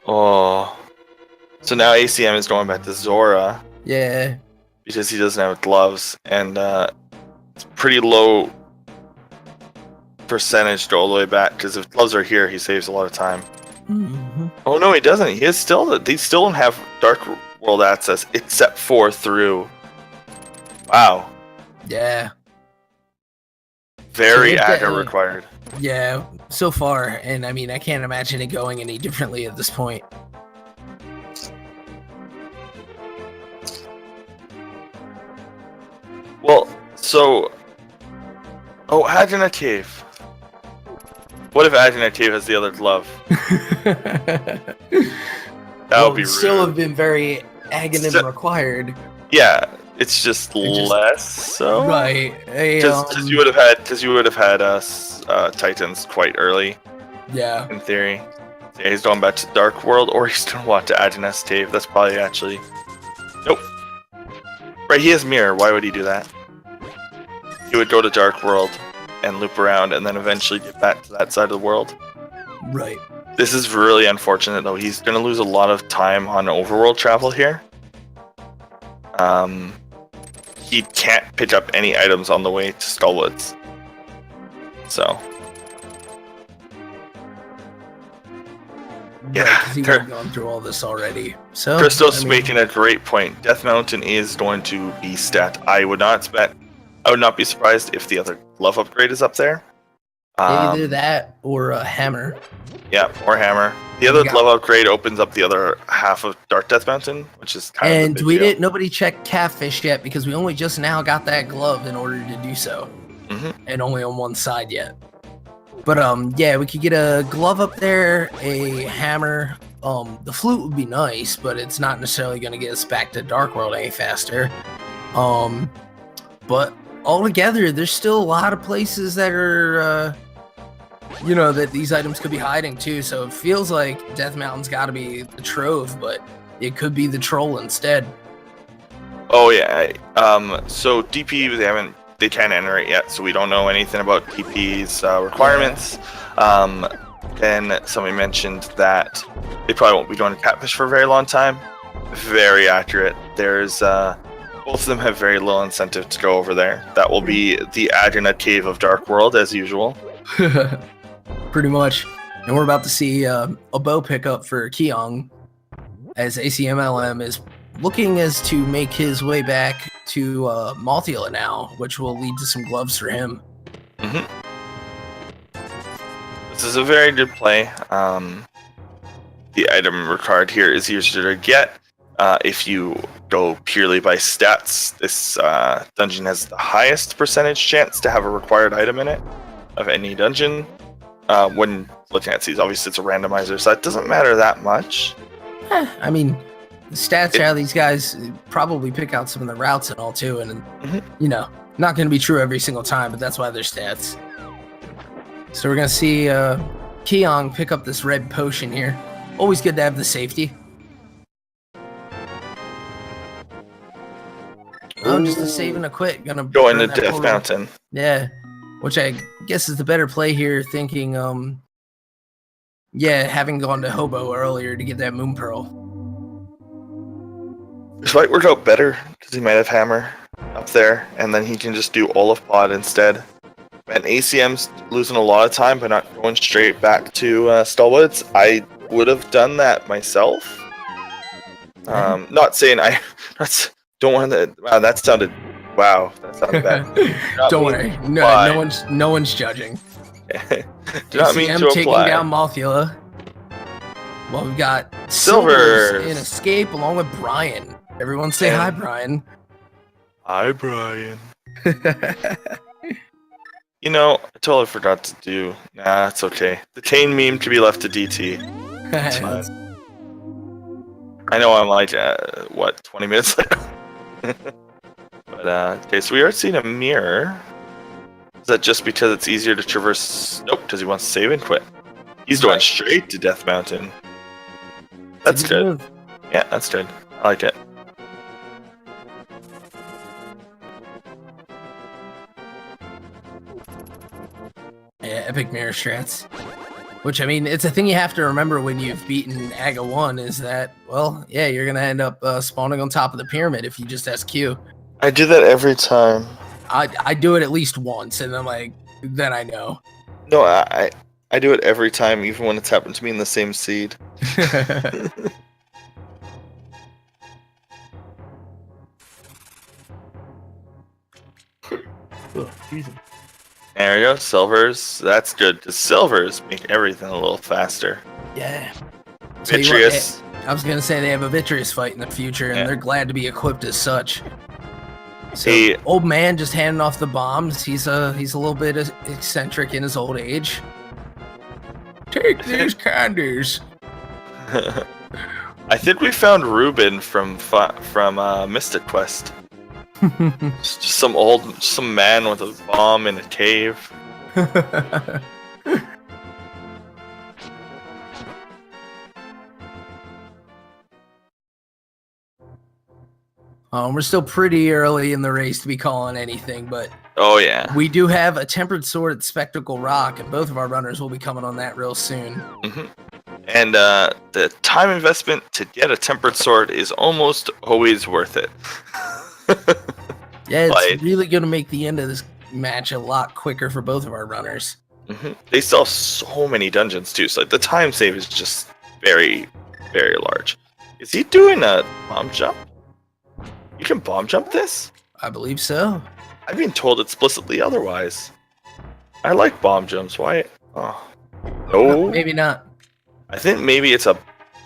Oh. So now ACM is going back to Zora. Yeah. Because he doesn't have gloves, and it's pretty low percentage to all the way back. Because if gloves are here, he saves a lot of time. Mm-hmm. Oh no, he doesn't. They still don't have Dark World access except for through. Wow. Yeah. Very aggro required. Yeah, so far, and I mean, I can't imagine it going any differently at this point. Well, so... Oh, Agina Cave. What if Agina Cave has the other glove? That would be rude. Still have been very Aghanim required. Yeah, it's just less so. Right. Because you would have had us Titans quite early. Yeah. In theory. Yeah, he's going back to Dark World, or he's going to walk to Agina's Cave. That's probably actually... Nope. Right, he has Mirror. Why would he do that? He would go to Dark World and loop around and then eventually get back to that side of the world. Right. This is really unfortunate, though. He's going to lose a lot of time on overworld travel here. He can't pick up any items on the way to Skullwoods. So... Yeah, right, he's gone through all this already. So Crystal's making a great point. Death Mountain is going to be stat. I would not be surprised if the other glove upgrade is up there. Either that or a hammer. Yeah, or hammer. The other glove upgrade opens up the other half of Dark Death Mountain, which is kind of a big deal. Nobody checked Catfish yet because we only just now got that glove in order to do so, and only on one side yet. But yeah, we could get a glove up there, a hammer. The flute would be nice, but it's not necessarily going to get us back to Dark World any faster. But altogether, there's still a lot of places that are, that these items could be hiding too. So it feels like Death Mountain's got to be the trove, but it could be the troll instead. Oh yeah. So DP they can't enter it yet, so we don't know anything about DP's requirements. Then somebody mentioned that they probably won't be going to Catfish for a very long time. Very accurate. There's both of them have very little incentive to go over there. That will be the Agina Cave of Dark World as usual. Pretty much. And we're about to see a bow pickup for Kyong, as acmlm is looking as to make his way back to Mothula now, which will lead to some gloves for him. This is a very good play. The item required here is easier to get. If you go purely by stats, this dungeon has the highest percentage chance to have a required item in it of any dungeon. When looking at these, obviously it's a randomizer, so that doesn't matter that much. I mean, the stats how these guys probably pick out some of the routes and all too, and not going to be true every single time, but that's why they're stats. So we're going to see Kyong pick up this red potion here. Always good to have the safety. Oh, just a save and a quit. Gonna go into Death Mountain. Yeah, which I guess is the better play here. Thinking, having gone to Hobo earlier to get that Moon Pearl. This might work out better because he might have Hammer up there, and then he can just do Olaf Pod instead. And ACM's losing a lot of time by not going straight back to Skullwoods. I would have done that myself. Not saying don't want to. Wow, that sounded bad. Don't worry, no one's judging. Do not mean to taking apply. down Mothula. Well, we've got Silvers in Escape along with Brian. Everyone say hi, Brian. Hi, Brian. I totally forgot to do. Nah, it's okay. The Kane meme can be left to DT. It's fine. I know I'm like, 20 minutes later? But okay, so we are seeing a mirror. Is that just because it's easier to traverse? Nope, because he wants to save and quit. He's going straight to Death Mountain. That's good. Move. Yeah, that's good. I like it. Yeah, epic mirror strats. Which, I mean, it's a thing you have to remember when you've beaten Aga 1 is that, well, yeah, you're going to end up spawning on top of the pyramid if you just SQ. I do that every time. I do it at least once, and I'm like, then I know. No, I do it every time, even when it's happened to me in the same seed. There we go, silvers. That's good, because silvers make everything a little faster. Yeah. Vitreous. I was going to say they have a Vitreous fight in the future, and they're glad to be equipped as such. So, old man just handing off the bombs. He's a little bit eccentric in his old age. Take these candies. I think we found Ruben from Mystic Quest. Just some man with a bomb in a cave. We're still pretty early in the race to be calling anything, but oh yeah, we do have a Tempered Sword at Spectacle Rock, and both of our runners will be coming on that real soon. Mm-hmm. And the time investment to get a Tempered Sword is almost always worth it. Yeah, it's really going to make the end of this match a lot quicker for both of our runners. Mm-hmm. They still have so many dungeons too, so the time save is just very, very large. Is he doing a bomb jump? You can bomb jump this? I believe so. I've been told explicitly otherwise. I like bomb jumps. Why? Oh, no. Maybe not. I think maybe it's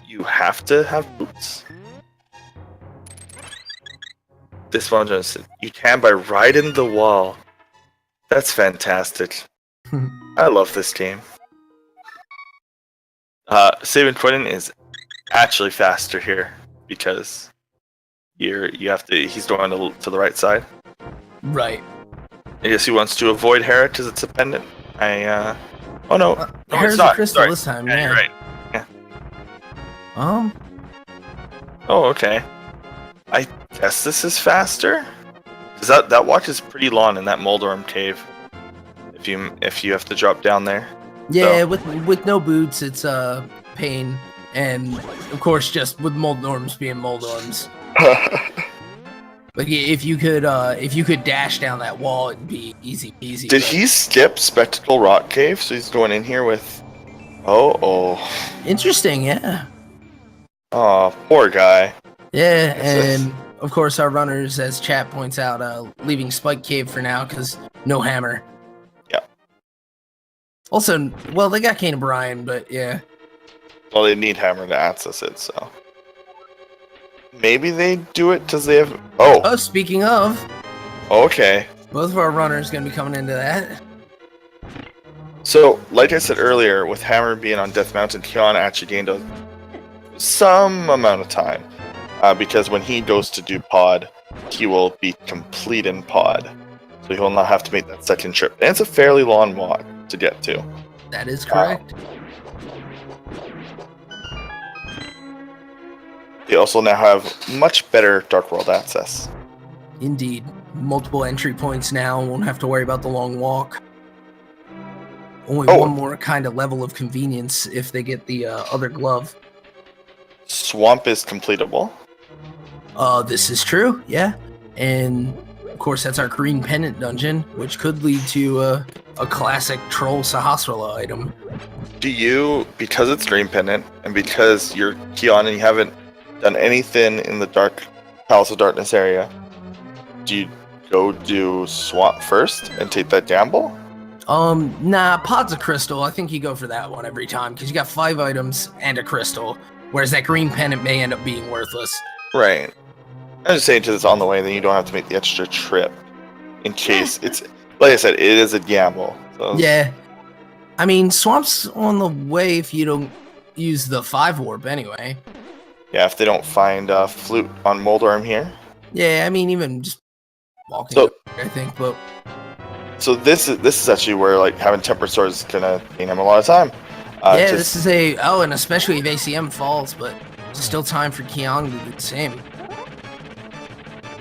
you have to have boots. This one just you can by riding the wall. That's fantastic. I love this game. Saving Quentin is actually faster here because you have to. He's going to the right side. Right. I guess he wants to avoid Hera because it's a pendant. Oh no, no, Hera's it's not. A crystal Sorry. this time. Yeah, Yeah. you're right. Yeah. Oh, okay. I guess this is faster. Cause that watch is pretty long in that Moldorm cave. If you have to drop down there. Yeah, so. with no boots, it's pain, and of course just with Moldorms being Moldorms. Like if you could dash down that wall, it'd be easy peasy. Did he skip Spectacle Rock Cave? So he's going in here with. Oh. Interesting, yeah. Oh, poor guy. Yeah, and of course our runners, as chat points out, leaving Spike Cave for now because no hammer. Yeah. Also, well, they got Kane and Brian, but yeah. Well, they need hammer to access it, so. Maybe they do it because they have. Oh, speaking of. Okay. Both of our runners going to be coming into that. So, like I said earlier, with Hammer being on Death Mountain, Kion actually gained some amount of time. Because when he goes to do pod, he will be complete in pod. So he will not have to make that second trip. And it's a fairly long walk to get to. That is correct. They also now have much better Dark World access. Indeed. Multiple entry points now. Won't have to worry about the long walk. Only one more kind of level of convenience if they get the other glove. Swamp is completable. This is true, yeah. And, of course, that's our green pendant dungeon, which could lead to a classic Troll Sahasrara item. Do you, because it's green pendant, and because you're Kion and you haven't done anything in the Dark Palace of Darkness area, do you go do Swamp first and take that gamble? Nah, Pod's a crystal. I think you go for that one every time, because you got 5 items and a crystal, whereas that green pendant may end up being worthless. Right. I'm just saying, because it's on the way, then you don't have to make the extra trip. In case it's, like I said, it is a gamble. So. Yeah. I mean, Swamp's on the way if you don't use the 5 warp anyway. Yeah, if they don't find Flute on Moldorm here. Yeah, I mean, even just walking So- up there, I think, but So this is actually where like having tempered sword is gonna gain him a lot of time. yeah, this is and especially if ACM falls, but still time for Kyong to do the same.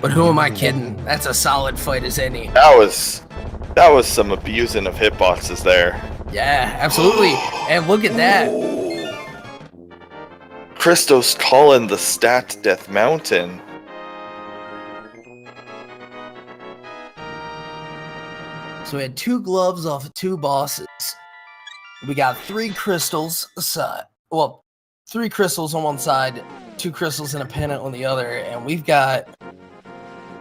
But who am I kidding? That's a solid fight as any. that was some abusing of hitboxes there. Yeah, absolutely. And look at that. Christos calling the stat death mountain. So we had 2 gloves off of 2 bosses. We got 3 crystals aside. Well, 3 crystals on one side, 2 crystals and a pennant on the other, and we've got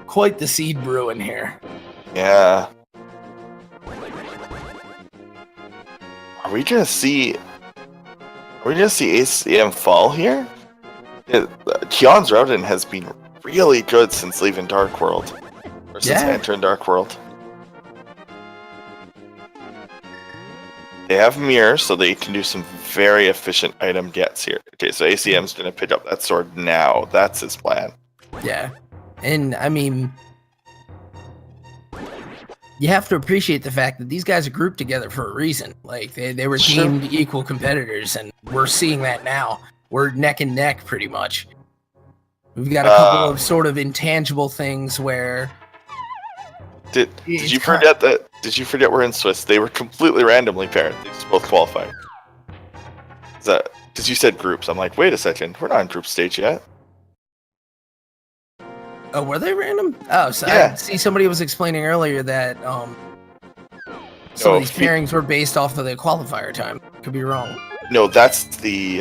quite the seed brewing here. Yeah. Are we gonna see ACM fall here? Kyon's routing has been really good since leaving Dark World. Or since entering Dark World. They have mirrors, so they can do some very efficient item gets here. Okay, so ACM's gonna pick up that sword now. That's his plan. Yeah. And I mean, you have to appreciate the fact that these guys are grouped together for a reason. Like they were deemed equal competitors, and we're seeing that now. We're neck and neck pretty much. We've got a couple of sort of intangible things where Did you forget that? Did you forget we're in Swiss? They were completely randomly paired. They just both qualified. Because you said groups. I'm like, wait a second. We're not in group stage yet. Oh, were they random? Oh, so Yeah. I see somebody was explaining earlier that some of these pairings were based off of the qualifier time. Could be wrong. No, that's the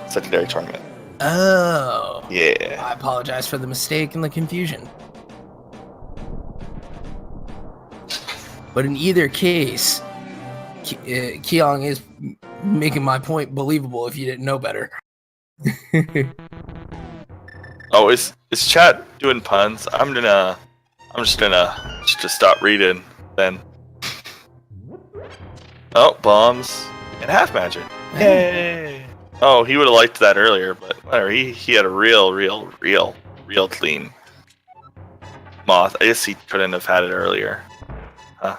secondary tournament. Oh. Yeah. I apologize for the mistake and the confusion. But in either case, Kyong is making my point believable if you didn't know better. Oh, is chat doing puns? I'm just gonna stop reading then. Oh, bombs and half magic. Yay! Oh, he would have liked that earlier, but whatever. He had a real clean moth. I guess he couldn't have had it earlier. Huh.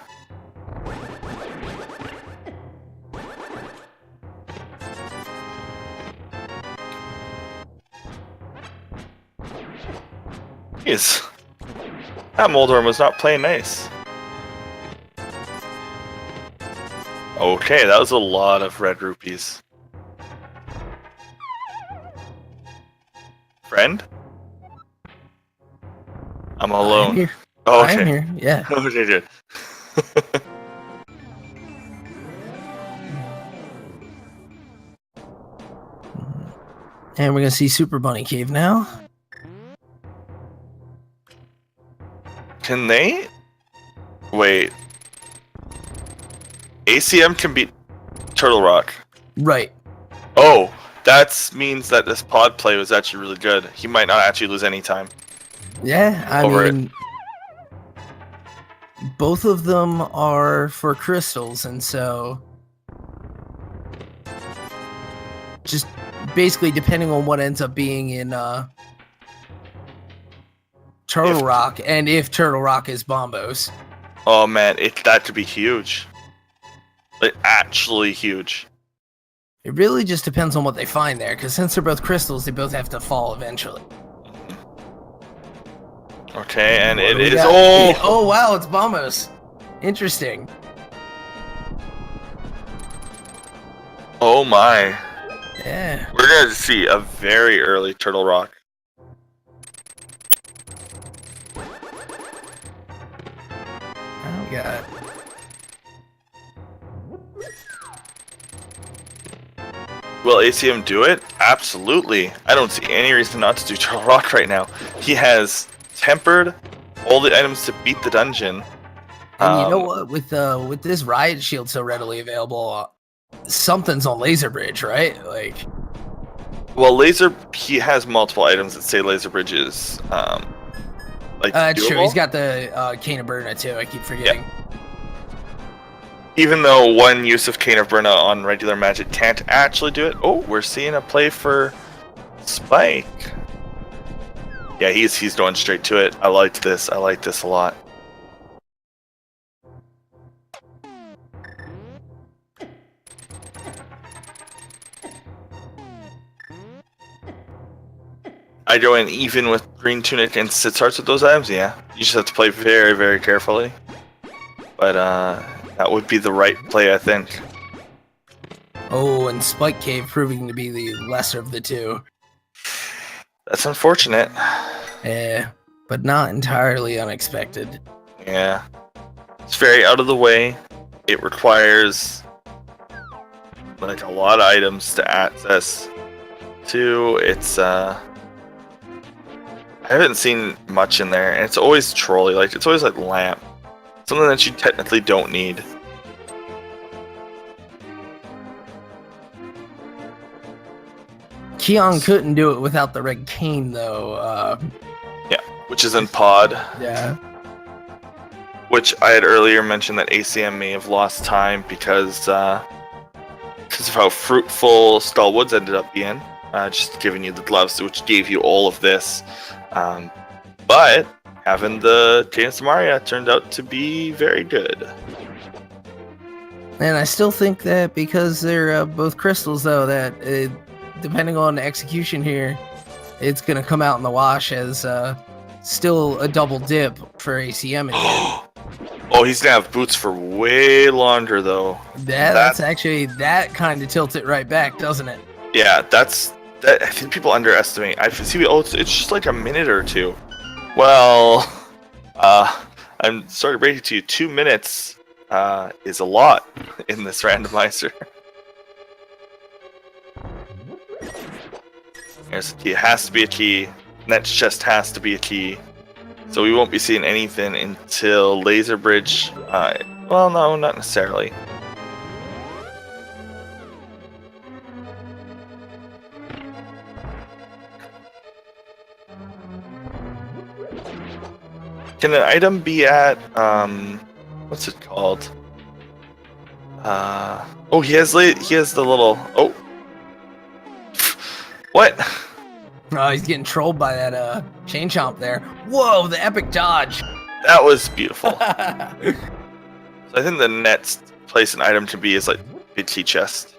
Jeez. That Moldorm was not playing nice. Okay, that was a lot of red rupees. Friend? I'm alone. I'm here. Oh, okay. I'm here. Yeah. Okay, good. And we're gonna see Super Bunny Cave now. Can they? Wait. ACM can beat Turtle Rock. Right. Oh, that means that this pod play was actually really good. He might not actually lose any time. Yeah, I mean, both of them are for crystals, and so just basically depending on what ends up being in Turtle Rock, and if Turtle Rock is Bombos. Oh man, that could be huge. Like, actually huge. It really just depends on what they find there, because since they're both crystals, they both have to fall eventually. Okay, and it is. Oh wow, it's Bombos. Interesting. Oh my. Yeah. We're gonna see a very early Turtle Rock. Oh god. Will ACM do it? Absolutely. I don't see any reason not to do Turtle Rock right now. He has tempered all the items to beat the dungeon. And you know what? With this riot shield so readily available, something's on Laser Bridge, right? Like, well, he has multiple items that say Laser Bridge is like it's true. doable. He's got the Cane of Burna too. I keep forgetting. Yeah. Even though one use of Cane of Burna on regular magic can't actually do it. Oh, we're seeing a play for Spike. Yeah, he's going straight to it. I liked this. I like this a lot. I go in even with Green Tunic and Sid starts with those items, yeah. You just have to play very, very carefully. But that would be the right play, I think. Oh, and Spike Cave proving to be the lesser of the two. That's unfortunate. Yeah, but not entirely unexpected. Yeah. It's very out of the way. It requires like a lot of items to access to. It's I haven't seen much in there, and it's always trolley, like it's always like lamp. Something that you technically don't need. Keon couldn't do it without the red cane, though. Yeah, which is in pod. Yeah. Which I had earlier mentioned that ACM may have lost time because of how fruitful Skull Woods ended up being. Just giving you the gloves, which gave you all of this. But having the Cadence Maria turned out to be very good. And I still think that because they're both crystals, though, that depending on the execution here, it's going to come out in the wash as still a double dip for ACM again. Oh, he's going to have boots for way longer, though. That's actually, that kind of tilts it right back, doesn't it? Yeah, that. I think people underestimate. I see. Oh, it's just like a minute or two. Well, I'm sorry to break it to you. 2 minutes is a lot in this randomizer. Here's the key. It has to be a key. Next chest has to be a key. So we won't be seeing anything until Laser Bridge. Well, no, not necessarily. Can an item be at what's it called? Oh, he has the little. Oh, what? Oh, he's getting trolled by that chain chomp there. Whoa, the epic dodge. That was beautiful. So I think the next place an item can be is like bid key chest,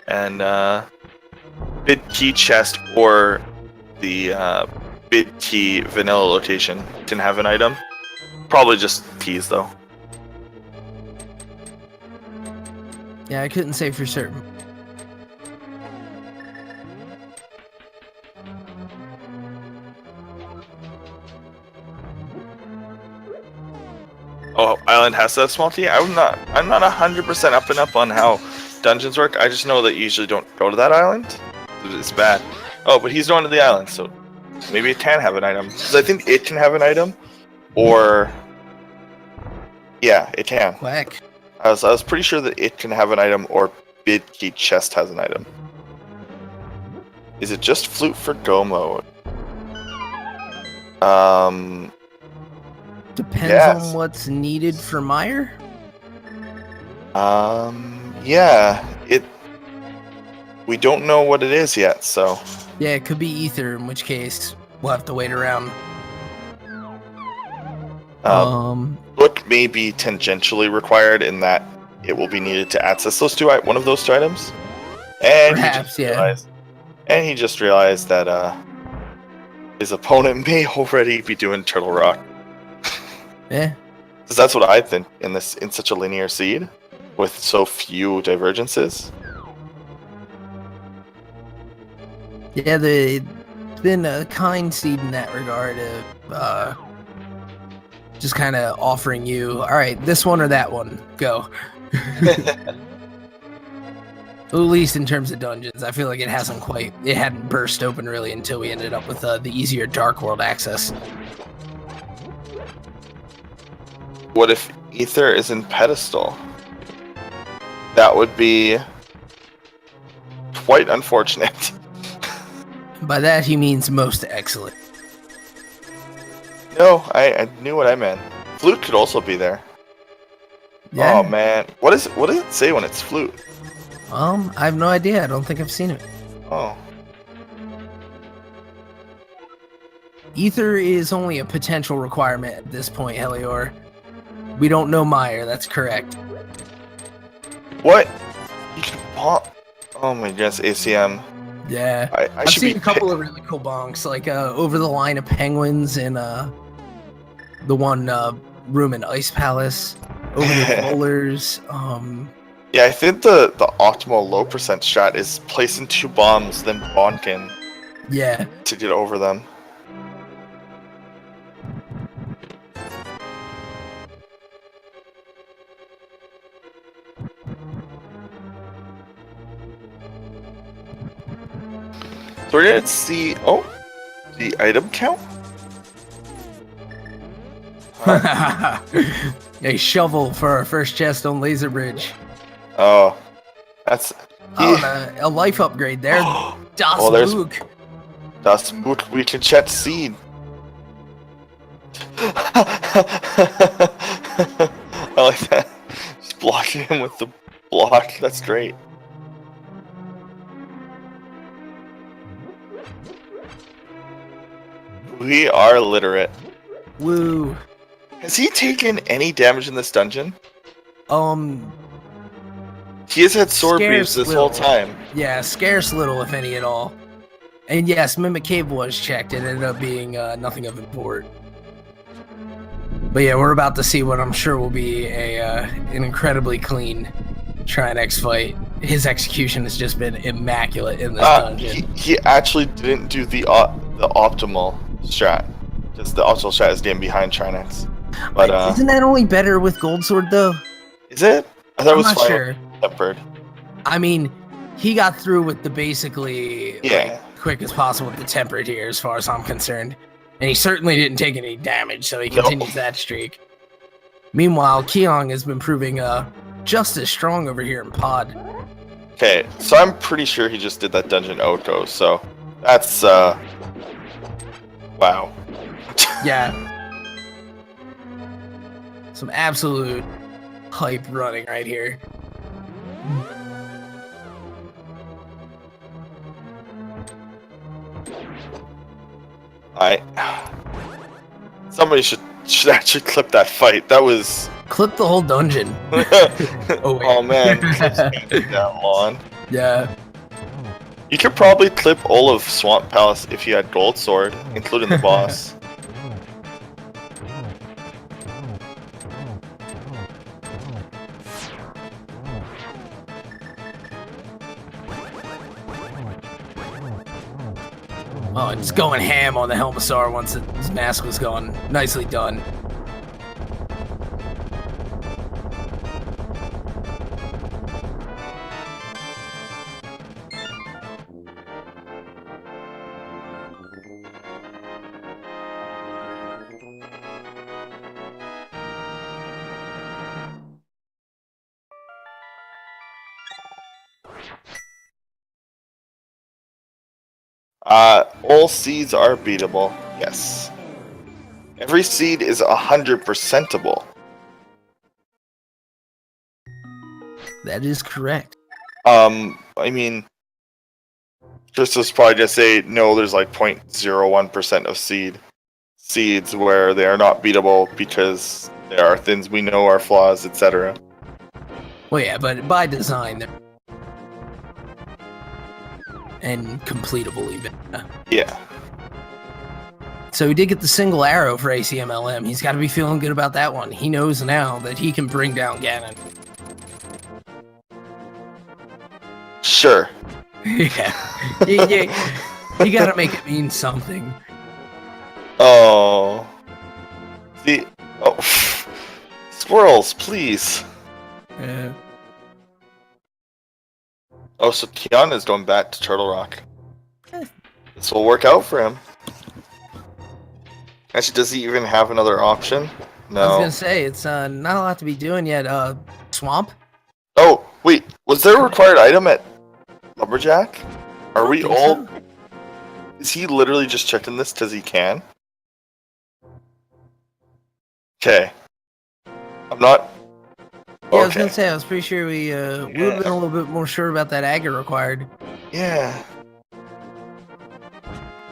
and bid key chest or the bid key vanilla location can have an item. Probably just keys though. Yeah, I couldn't say for certain. Oh, Island has to have small T? I'm not 100% up and up on how dungeons work. I just know that you usually don't go to that island. It's bad. Oh, but he's going to the island, so maybe it can have an item. Because I think it can have an item, or yeah, it can. Quack. I was pretty sure that it can have an item, or bid key chest has an item. Is it just flute for go mode? Depends on what's needed for Meyer. Yeah, we don't know what it is yet, so. Yeah, it could be ether, in which case we'll have to wait around. Book may be tangentially required in that it will be needed to access one of those two items. And perhaps, yeah. And he just realized that his opponent may already be doing Turtle Rock. Yeah. Because that's what I think in such a linear seed with so few divergences. Yeah, it's been a kind seed in that regard of just kind of offering you, all right, this one or that one, go. At least in terms of dungeons, I feel like it hadn't burst open really until we ended up with the easier Dark World access. What if Ether is in Pedestal? That would be quite unfortunate. By that he means most excellent. No, I knew what I meant. Flute could also be there. Yeah. Oh man, what does it say when it's flute? I have no idea. I don't think I've seen it. Oh. Ether is only a potential requirement at this point, Helior. We don't know Meyer, that's correct. What? You can bomb. Oh my goodness, ACM. Yeah. I I've should seen be a couple of really cool bonks, like Over the Line of Penguins and the one room in Ice Palace, Over the Rollers. Yeah, I think the optimal low percent strat is placing 2 bombs, then bonking. Yeah. To get over them. So we're gonna see. Oh, the item count. A shovel for our first chest on Laser Bridge. Oh, that's. And a life upgrade there. Das Book. Das Book. We can chat seed. I like that. Just blocking him with the block. That's great. We are literate. Woo. Has he taken any damage in this dungeon? He has had sword beams this whole time. Yeah, scarce little, if any at all. And yes, Mimic Cave was checked. It ended up being nothing of import. But yeah, we're about to see what I'm sure will be an incredibly clean Trinex fight. His execution has just been immaculate in this dungeon. He actually didn't do the optimal strat. Just the optimal strat is getting behind Trinex. But isn't that only better with Gold Sword though? Is it? I thought it was not sure. Tempered. I mean, he got through with the basically quick as possible with the tempered here, as far as I'm concerned. And he certainly didn't take any damage, so he continues that streak. Meanwhile, Kyong has been proving just as strong over here in Pod. Okay, so I'm pretty sure he just did that dungeon Oko, so that's wow. Yeah. Some absolute hype running right here. Somebody should actually clip that fight. That was clip the whole dungeon. Oh man, clips can't take that long. Yeah. You could probably clip all of Swamp Palace if you had Gold Sword, including the boss. Oh, it's going ham on the Helmasaur once his mask was gone. Nicely done. All seeds are beatable. Yes. Every seed is 100%able. That is correct. I mean, just was probably just say no. There's like 0.01% of seeds where they are not beatable because there are things we know are flaws, etc. Well, yeah, but by design, they're and completable even. Yeah. So he did get the single arrow for ACMLM. He's got to be feeling good about that one. He knows now that he can bring down Ganon. Sure. Yeah. You got to make it mean something. Oh. Squirrels, please. Yeah. Oh, so Kiana's going back to Turtle Rock. This will work out for him. Actually, does he even have another option? No. I was gonna say, it's not a lot to be doing yet. Swamp? Oh, wait. Was there a required item at Lumberjack? Are we all... So. Is he literally just checking this because he can? Okay. I'm not... Yeah, I was gonna say, I was pretty sure we would have been a little bit more sure about that Aga required. Yeah.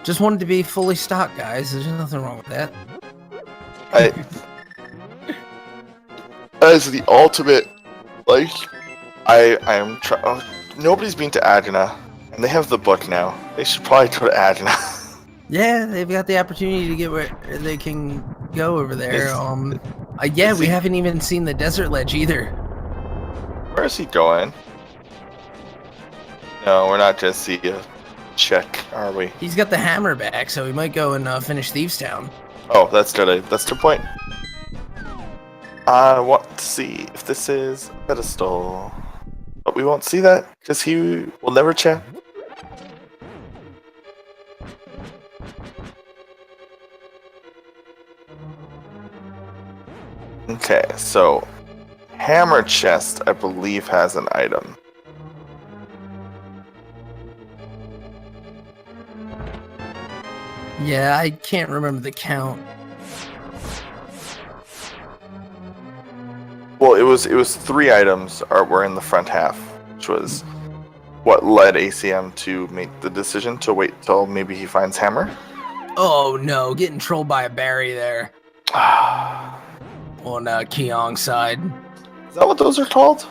Just wanted to be fully stocked, guys. There's nothing wrong with that. As the ultimate, like, I am trying. Oh, nobody's been to Adana, and they have the book now. They should probably go to Adana. Yeah, they've got the opportunity to get where they can go over there. Yeah, we haven't even seen the desert ledge either. Where is he going? No, we're not just see a check, are we? He's got the hammer back, so he might go and finish Thieves Town. Oh, that's good. That's the point. I want to see if this is a pedestal. But we won't see that because he will never check. Okay, so hammer chest, I believe, has an item. Yeah, I can't remember the count. Well, it was 3 items were in the front half, which was what led ACM to make the decision to wait till maybe he finds hammer. Oh no, getting trolled by a Barry there. On Kyong's side. Is that what those are called?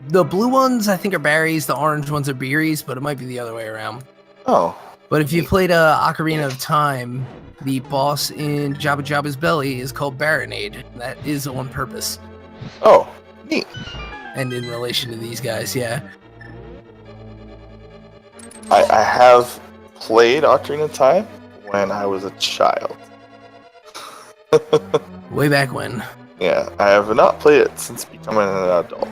The blue ones I think are berries, the orange ones are beeries, but it might be the other way around. Oh. But if you played Ocarina of Time, the boss in Jabba Jabba's belly is called Baronade. That is on purpose. Oh, neat. And in relation to these guys, yeah. I have played Ocarina of Time when I was a child. Way back when. Yeah, I have not played it since becoming an adult.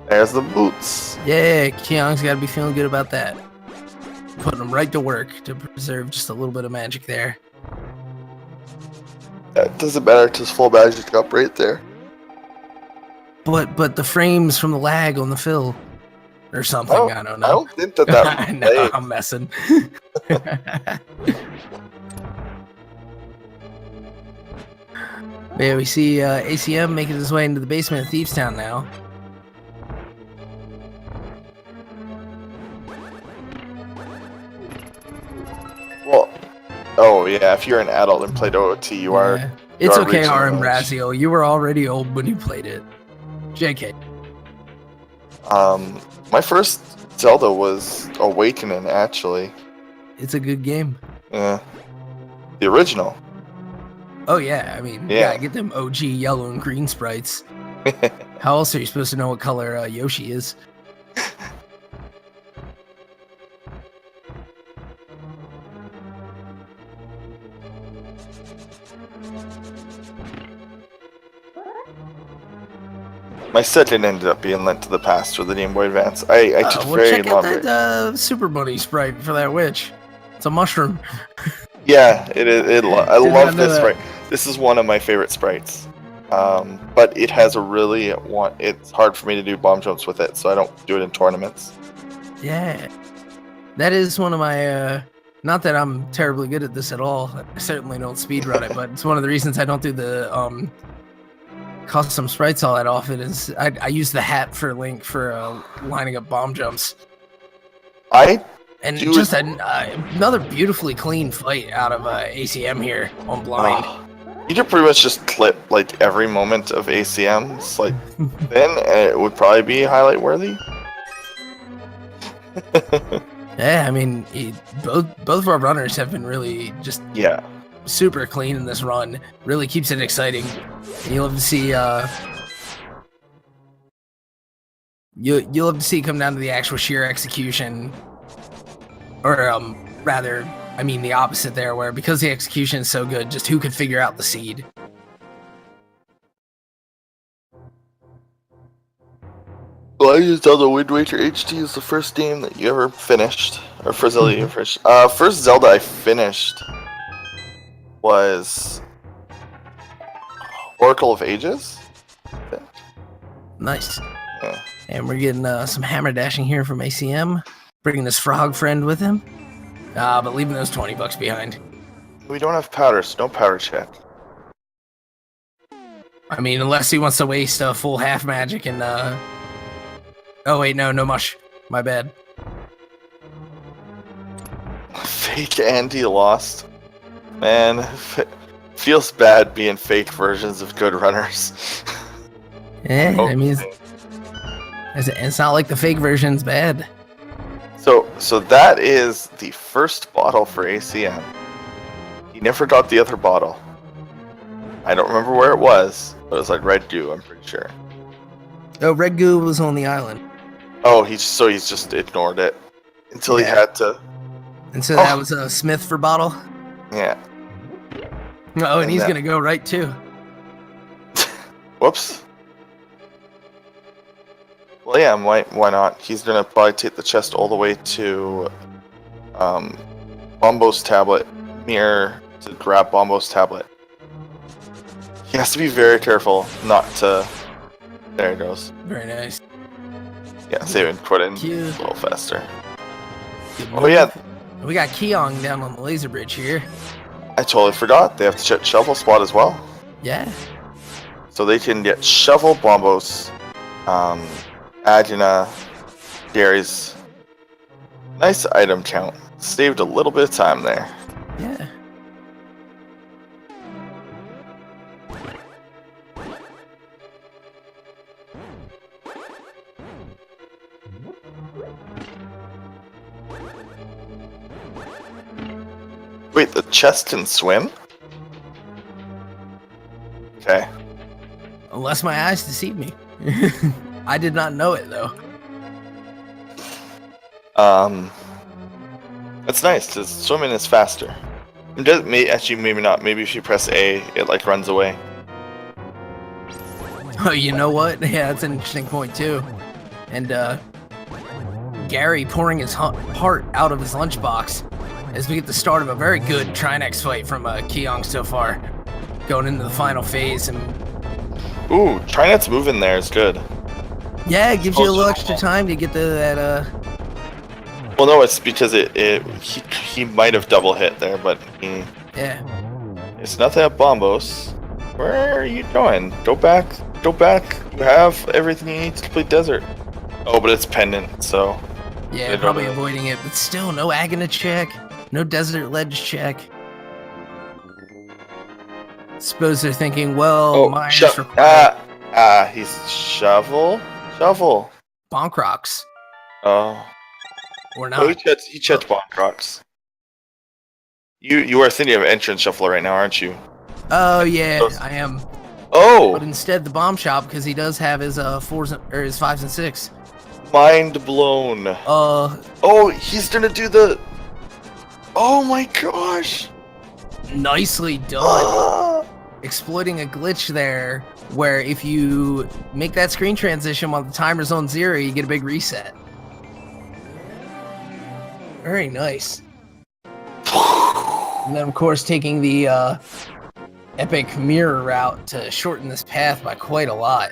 There's the boots. Yeah, Kyong's got to be feeling good about that. Putting them right to work to preserve just a little bit of magic there. It doesn't matter, it's full magic up right there. But the frames from the lag on the fill or something, I don't know. I don't think that I know, I'm messing. Yeah, we see ACM making his way into the basement of Thieves Town now. Well, oh yeah, if you're an adult and played OOT, you are. It's okay, RM Razio. You were already old when you played it. JK. My first Zelda was Awakening, actually. It's a good game. Yeah. The original. Oh yeah, I mean, yeah, get them OG yellow and green sprites. How else are you supposed to know what color Yoshi is? My second ended up being lent to the past for the Game Boy Advance. I took very check long. Check out that Super Bunny sprite for that witch. It's a mushroom. Yeah, it is. I love this sprite. This is one of my favorite sprites. But it has a really it's hard for me to do bomb jumps with it, so I don't do it in tournaments. Yeah, that is one of my. Not that I'm terribly good at this at all. I certainly don't speedrun it, but it's one of the reasons I don't do the custom sprites all that often. Is I use the hat for Link for lining up bomb jumps. And just another beautifully clean fight out of ACM here on blind. You could pretty much just clip like every moment of ACM's like then, and it would probably be highlight worthy. Yeah, I mean, both of our runners have been really just super clean in this run. Really keeps it exciting. And you'll have to see you'll have to see come down to the actual sheer execution. Or rather, I mean the opposite there, where because the execution is so good, just who could figure out the seed. Well, I used Zelda Wind Waker HD is the first game that you ever finished, or first Zelda you ever finished. First Zelda I finished was Oracle of Ages. Nice. Yeah. And we're getting some hammer dashing here from ACM, bringing his frog friend with him, but leaving those $20 behind. We don't have powder, so no powder check. I mean, unless he wants to waste a full half magic and oh wait, no mush. My bad. fake Andy lost. Man, feels bad being fake versions of good runners. Yeah, I mean, it's not like the fake version's bad. So that is the first bottle for ACM. He never got the other bottle. I don't remember where it was, but it was like red goo, I'm pretty sure. Oh, red goo was on the island. Oh, he's just ignored it until he had to. And so that was a Smith for bottle. Yeah. Oh, and he's gonna go right too. Whoops. Well, yeah, why not? He's gonna probably take the chest all the way to Bombo's tablet, mirror to grab Bombo's tablet. He has to be very careful not to. There he goes. Very nice. Yeah, save and quit in Cute. a little faster. Oh yeah, we got Kyong down on the laser bridge here. I totally forgot. They have to check shovel spot as well. Yeah. So they can get shovel, Bombos, Adina, Gary's. Nice item count. Saved a little bit of time there. Yeah. Wait, the chest can swim? Okay. Unless my eyes deceive me. I did not know it though. That's nice. The swimming is faster. Actually, maybe not. Maybe if you press A, it like runs away. Oh, you know what? Yeah, that's an interesting point too. And Gary pouring his heart out of his lunchbox as we get the start of a very good Trinex fight from Kyong so far, going into the final phase. And ooh, Trinet's moving there is good. Yeah, it gives you a little extra time to get to that. Well, no, it's because he might have double hit there, but yeah. It's nothing at Bombos. Where are you going? Go back. Go back. You have everything you need to complete desert. Oh, but it's pendant, so. Yeah, probably avoiding it, but still, no Agana check, no desert ledge check. Suppose they're thinking, well, mine is he's shovel. Bonk rocks. Oh. Or not. Oh, he checked bonk rocks. You are thinking of entrance shuffler right now, aren't you? Oh yeah, I am. Oh. But instead, the bomb shop, because he does have his fours or his 5s and 6. Mind blown. Oh, he's gonna do the. Oh my gosh. Nicely done. Exploiting a glitch there, where if you make that screen transition while the timer's on 0, you get a big reset. Very nice. And then, of course, taking the epic mirror route to shorten this path by quite a lot.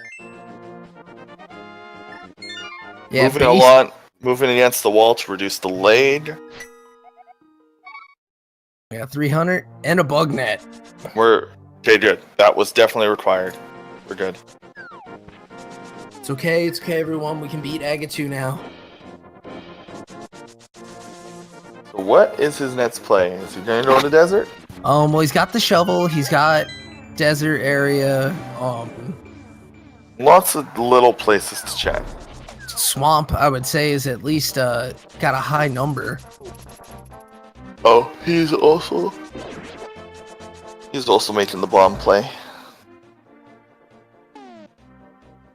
Yeah, moving against the wall to reduce the lag. We got 300 and a bug net. We're okay, good. That was definitely required. We're good. It's okay, everyone. We can beat Agatu now. So what is his next play? Is he gonna go to desert? Well, he's got the shovel. He's got desert area. Lots of little places to check. Swamp, I would say, is at least got a high number. Oh, he's also making the bomb play.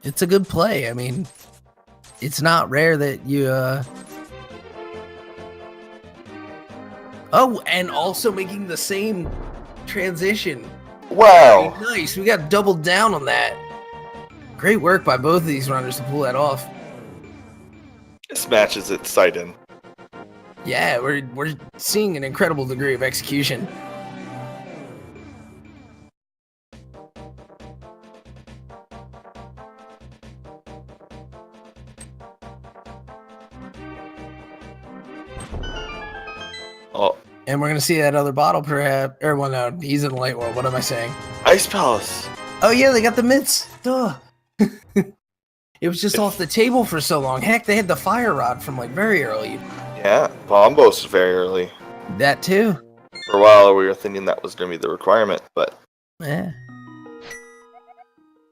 It's a good play. I mean, it's not rare that you Oh, and also making the same transition. Wow. Very nice. We got doubled down on that. Great work by both of these runners to pull that off. This match is exciting. Yeah, we're seeing an incredible degree of execution. Oh. And we're gonna see that other bottle, perhaps. Or well, no, he's in the light world. What am I saying? Ice Palace. Oh yeah, they got the mitts. Duh. It was just off the table for so long. Heck, they had the fire rod from like very early. Yeah, Bombos very early. That too. For a while, we were thinking that was going to be the requirement, but... Yeah.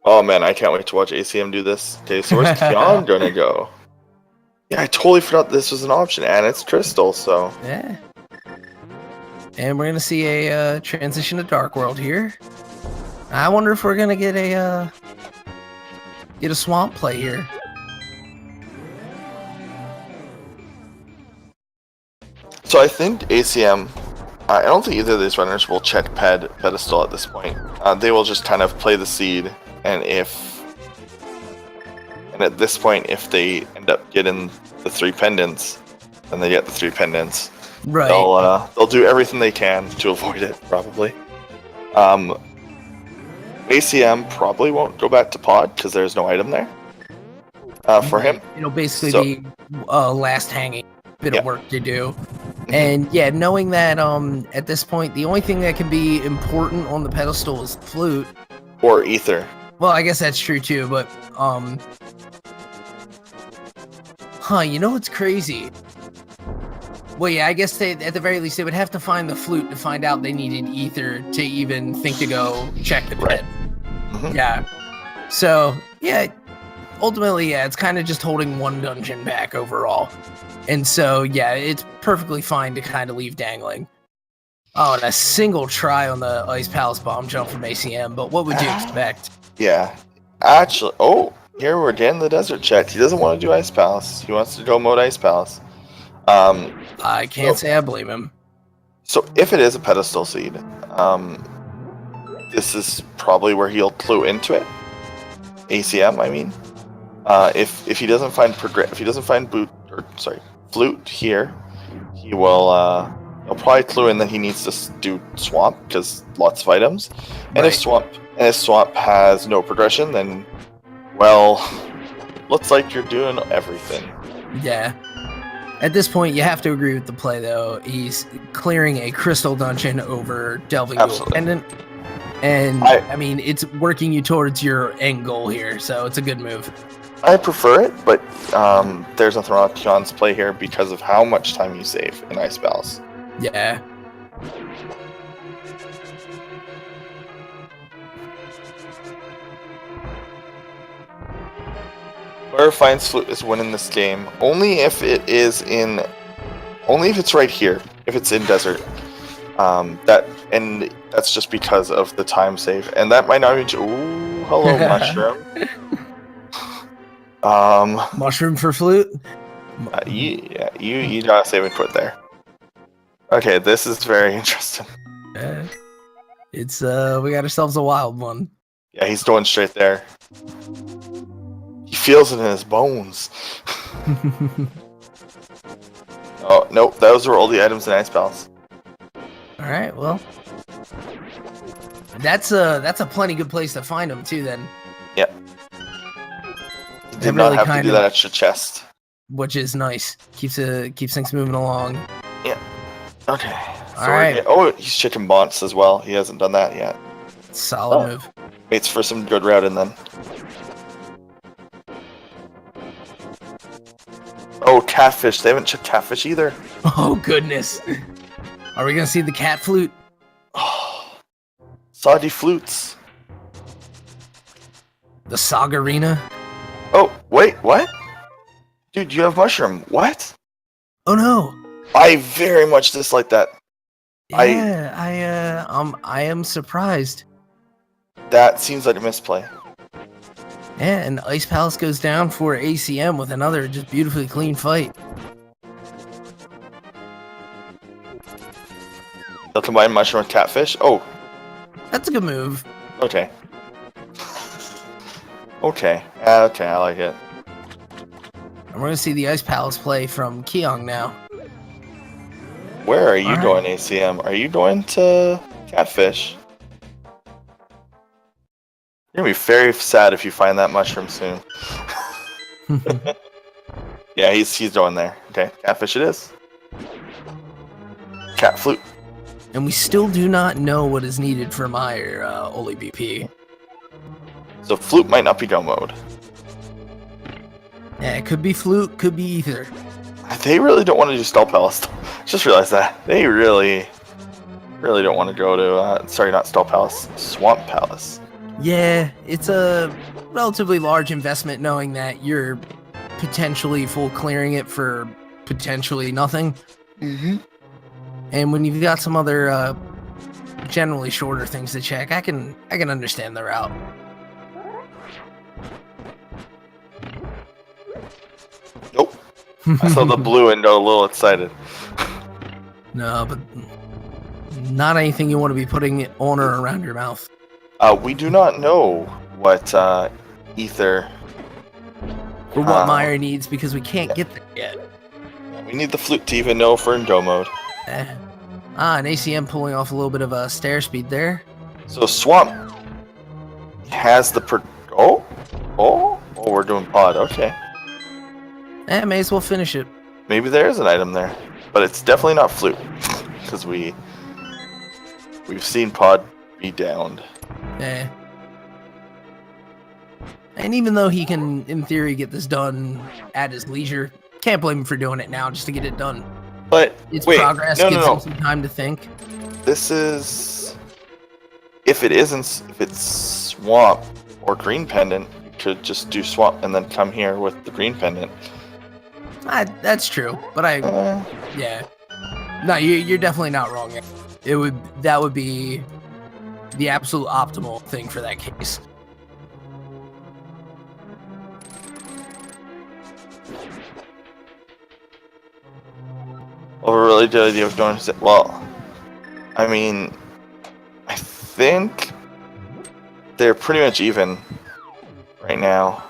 Oh man, I can't wait to watch ACM do this. Okay, so where's Kyong gonna go? Yeah, I totally forgot this was an option, and it's Crystal, so... Yeah. And we're gonna see a transition to Dark World here. I wonder if we're gonna get a swamp play here. So I think ACM... I don't think either of these runners will check Pedestal at this point. They will just kind of play the seed, and at this point, if they end up getting the 3 pendants, then they get the 3 pendants. Right. They'll do everything they can to avoid it, probably. ACM probably won't go back to pod because there's no item there for him. It'll basically be last hanging bit of work to do. And yeah, knowing that at this point, the only thing that can be important on the pedestal is flute. Or ether. Well, I guess that's true too, but you know what's crazy? Well, yeah, I guess at the very least they would have to find the flute to find out they needed ether to even think to go check the pit. Mm-hmm. Yeah. So yeah, ultimately, yeah, it's kind of just holding one dungeon back overall. And so, yeah, it's perfectly fine to kind of leave dangling. Oh, and a single try on the Ice Palace bomb jump from ACM, but what would you expect? Yeah. Actually, here we're getting the desert checked. He doesn't want to do Ice Palace. He wants to go mode Ice Palace. I can't say I blame him. So if it is a pedestal seed, this is probably where he'll clue into it. ACM, I mean. If he doesn't find flute here, he will he'll probably clue in that he needs to do swamp because lots of items. And if swamp has no progression, then well, looks like you're doing everything. Yeah. At this point, you have to agree with the play, though. He's clearing a crystal dungeon over delving into a pendant. And, I mean, it's working you towards your end goal here, so it's a good move. I prefer it, but there's nothing wrong with Kyon's play here because of how much time you save in Ice Palace. Yeah. Whoever finds flute is winning this game. Only if it's right here. If it's in desert. That's just because of the time save. And that might not be ooh, hello mushroom. Mushroom for flute? You gotta save and quit there. Okay, this is very interesting. It's we got ourselves a wild one. Yeah, he's going straight there. He feels it in his bones. Oh, nope, those were all the items in Ice Palace. Alright, well. That's a plenty good place to find them too then. Yep. You did not have to do that extra chest. Which is nice. Keeps things moving along. Yeah. Okay. So alright. Oh, he's chicken bonts as well. He hasn't done that yet. Solid move. Waits for some good routing then. Oh, catfish. They haven't checked catfish either. Oh, goodness. Are we going to see the cat flute? Oh, Saudi flutes. The Sagarina? Oh, wait, what? Dude, you have mushroom. What? Oh, no. I very much dislike that. Yeah, I am surprised. That seems like a misplay. Yeah, and Ice Palace goes down for ACM with another just beautifully clean fight. They'll combine mushroom with catfish? Oh. That's a good move. Okay. Okay, I like it. And we're going to see the Ice Palace play from Kyong now. Where are you going, ACM? Are you going to catfish? You're going to be very sad if you find that mushroom soon. Yeah, he's going there. Okay, catfish it is. Cat flute. And we still do not know what is needed for my Oli BP. So flute might not be go mode. Yeah, it could be flute, could be ether. They really don't want to do Spell Palace. Just realized that they really don't want to go to. Sorry, not Stall Palace, Swamp Palace. Yeah, it's a relatively large investment, knowing that you're potentially full clearing it for potentially nothing. Mm-hmm. And when you've got some other generally shorter things to check, I can understand the route. Nope. I saw the blue and got a little excited. No, but not anything you want to be putting it on or around your mouth. We do not know what Ether Or what Meyer needs, because we can't get there yet. We need the flute to even know if we're in go mode. An ACM pulling off a little bit of a stair speed there. So Swamp has the we're doing pod. Okay. May as well finish it. Maybe there is an item there, but it's definitely not flute, because we've seen pod be downed. And even though he can, in theory, get this done at his leisure, can't blame him for doing it now just to get it done. But it's wait, progress. gives him some time to think. This is if it's Swamp or Green Pendant, you could just do Swamp and then come here with the Green Pendant. That's true, but yeah. No, you're definitely not wrong. That would be the absolute optimal thing for that case. Well, a really good idea of doing it. Well, I mean, I think they're pretty much even right now.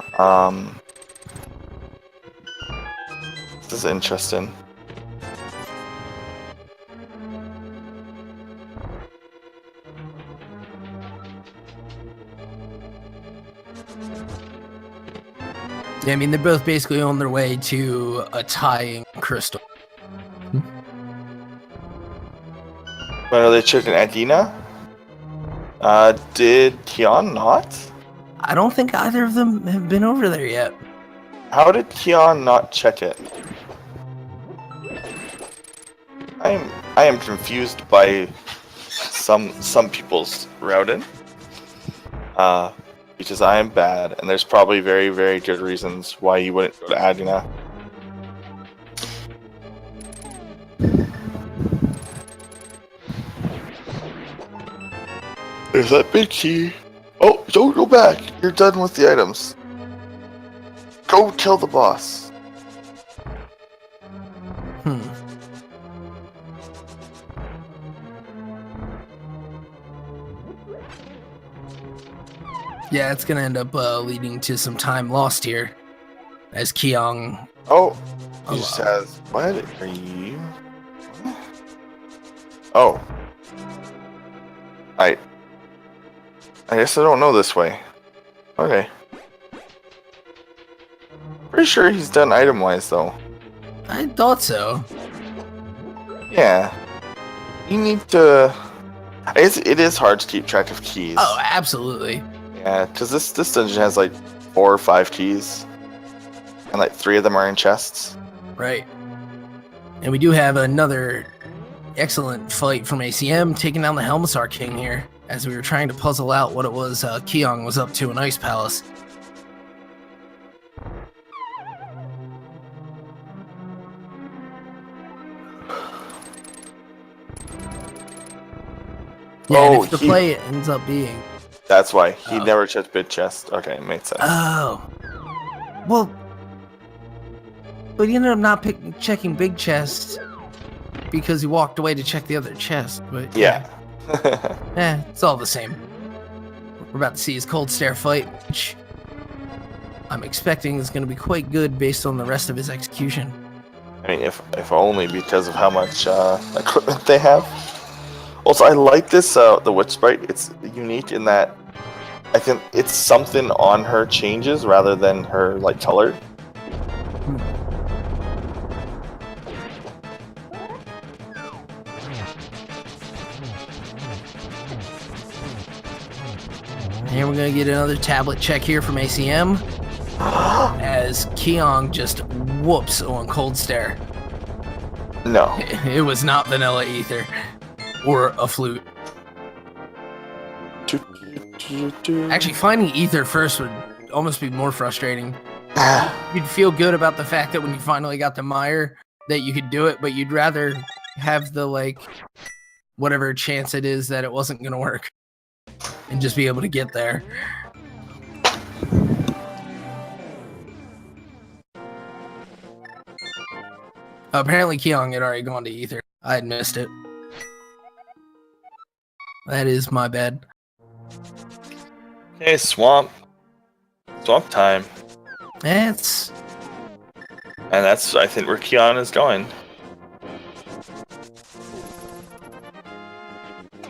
This is interesting. Yeah, I mean, they're both basically on their way to a tying crystal. When are they checking Adina? Did Kion not? I don't think either of them have been over there yet. How did Kion not check it? I am confused by some people's routing. Because I am bad, and there's probably very, very good reasons why you wouldn't go to Adina. There's that big key. Oh, don't go back. You're done with the items. Go kill the boss. Yeah, it's gonna end up leading to some time lost here, as Kyong. Oh, he just has. What are you? Oh, I guess I don't know this way. Okay. Pretty sure he's done item-wise though. I thought so. Yeah. You need to. It is hard to keep track of keys. Oh, absolutely. Yeah, because this dungeon has like 4 or 5 keys, and like 3 of them are in chests. Right. And we do have another excellent fight from ACM taking down the Helmsar King here, as we were trying to puzzle out what it was Kyong was up to in Ice Palace. Yeah, and if the play ends up being... That's why. He never checked big chest. Okay, it makes sense. Oh. Well, but he ended up not checking big chest because he walked away to check the other chest. But yeah. It's all the same. We're about to see his cold stare fight, which I'm expecting is going to be quite good based on the rest of his execution. I mean, if only because of how much equipment they have. Also, I like this, the witch sprite. It's unique in that I think it's something on her changes rather than her, like, color. And we're going to get another tablet check here from ACM as Kyong just whoops on Cold Stare. No. It was not vanilla ether or a flute. Actually, finding ether first would almost be more frustrating. You'd feel good about the fact that when you finally got the mire that you could do it, but you'd rather have the like whatever chance it is that it wasn't gonna work and just be able to get there. Apparently Kyong had already gone to ether. I had missed it. That is my bad. Okay, swamp time. That's And that's, I think, where Keon is going.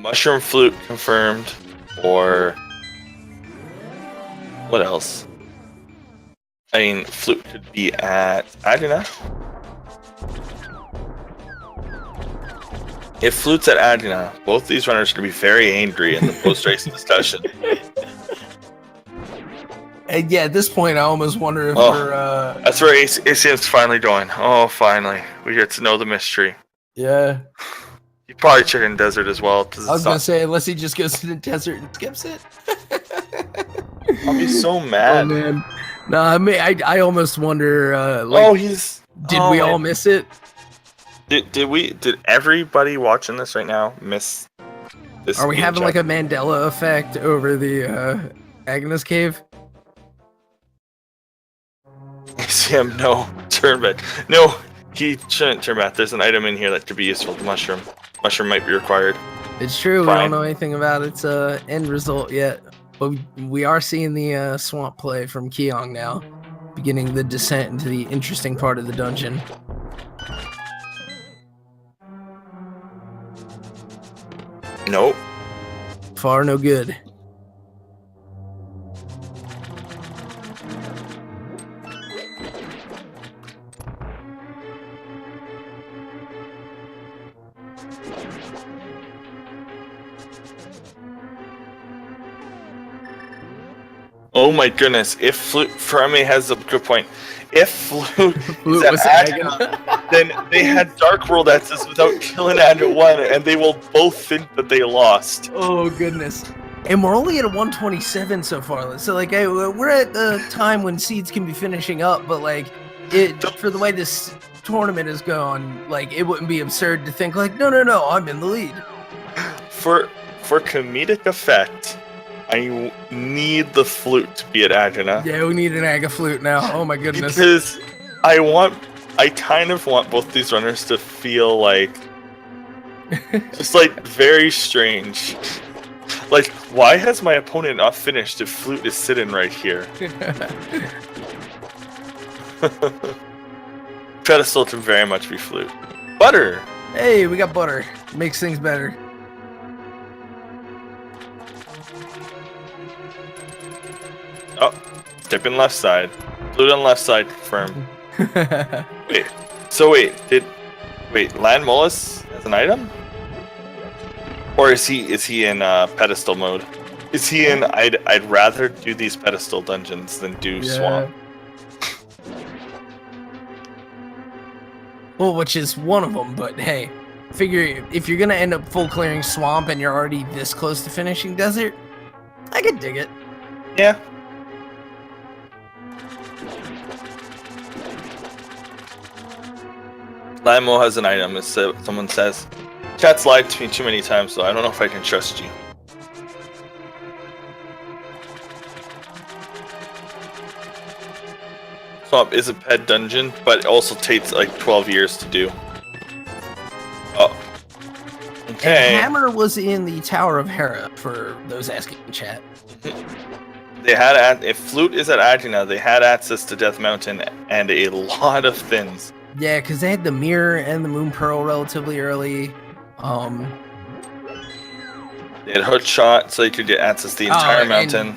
Mushroom flute confirmed, or what else? I mean, flute could be at Adina. If flute's at Adina, both these runners are going to be very angry in the post-race discussion. And yeah, at this point, I almost wonder if we're. That's where ACM's finally going. Oh, finally. We get to know the mystery. Yeah. He probably chicken desert as well. I was going to say, unless he just goes to the desert and skips it. I'll be so mad. Oh, man. No, I mean, I almost wonder. Did we all miss it? Did everybody watching this right now miss this? Are we having like a Mandela effect over the Agnes cave? Sam, no. Turn back. No, he shouldn't turn back. There's an item in here that could be useful. The mushroom. Mushroom might be required. It's true. Fine. We don't know anything about its end result yet. But we are seeing the swamp play from Kyong now. Beginning the descent into the interesting part of the dungeon. Nope. Far no good. Oh my goodness! If flute, Fermi has a good point. If flute was is at Agna, then they had Dark World access without killing Agna 1, and they will both think that they lost. Oh goodness! And we're only at a 127 so far. So like, we're at the time when seeds can be finishing up, but like, for the way this tournament is going, like, it wouldn't be absurd to think like, no, I'm in the lead. For comedic effect, I need the flute to be at Agna. Yeah, we need an Aga flute now. Oh my goodness. Because I kind of want both these runners to feel like, just like very strange. Like, why has my opponent not finished if flute is sitting right here? Pedestal can very much be flute. Butter! Hey, we got butter. Makes things better. Oh, step in left side. Flute on left side, confirmed. Wait, Land Mollusk as an item? Or is he in pedestal mode? Is he in I'd rather do these pedestal dungeons than do swamp? Well, which is one of them, but hey, figure if you're gonna end up full clearing swamp and you're already this close to finishing desert, I could dig it. Yeah. Lamo has an item, as someone says. Chat's lied to me too many times, so I don't know if I can trust you. Swamp is a ped dungeon, but it also takes like 12 years to do. Oh. Okay. And Hammer was in the Tower of Hera, for those asking in chat. They had, if Flute is at Agina, they had access to Death Mountain and a lot of things. Yeah, because they had the Mirror and the Moon Pearl relatively early. They had Hood Shot, so you could get access to the entire mountain.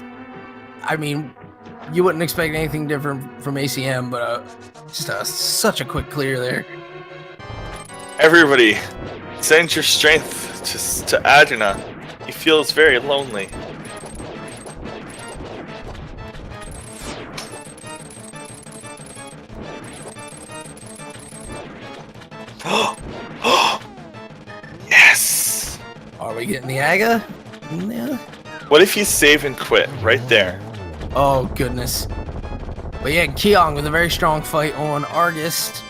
I mean, you wouldn't expect anything different from ACM, but just such a quick clear there. Everybody, send your strength to Agina. He feels very lonely. Are we getting the Aga? Yeah. What if you save and quit right there? Oh, goodness. But yeah, Kyong with a very strong fight on Argus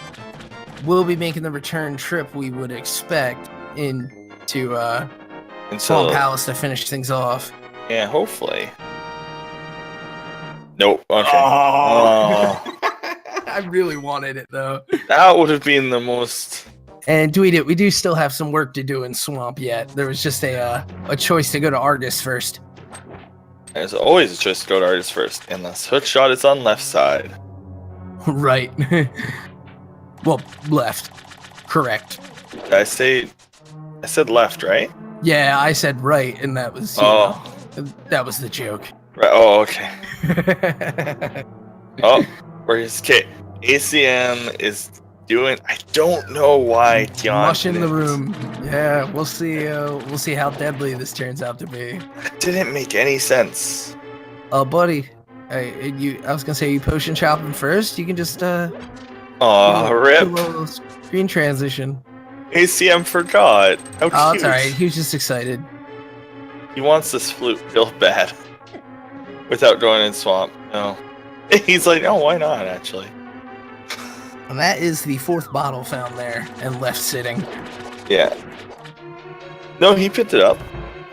will be making the return trip we would expect into Swamp Palace to finish things off. Yeah, hopefully. Nope. Okay. Oh. I really wanted it though. That would have been the most. And we do still have some work to do in Swamp yet. There was just a choice to go to Argus first. There's always a choice to go to Argus first, unless Hookshot is on left side. Right. Well, left. Correct. Did I said left, right? Yeah, I said right, and that was that was the joke. Right. Oh, okay. Oh, where's Kate? ACM is doing. I don't know why Kyong mushing the room. Yeah, we'll see. We'll see how deadly this turns out to be. It didn't make any sense. Buddy, I was gonna say you potion shopping first. You can just rip. Do a little screen transition. ACM forgot. How cute. Oh, it's alright. He was just excited. He wants this flute real bad. Without going in Swamp. No. He's like, oh, why not, actually? And that is the 4th bottle found there and left sitting. Yeah. No, he picked it up.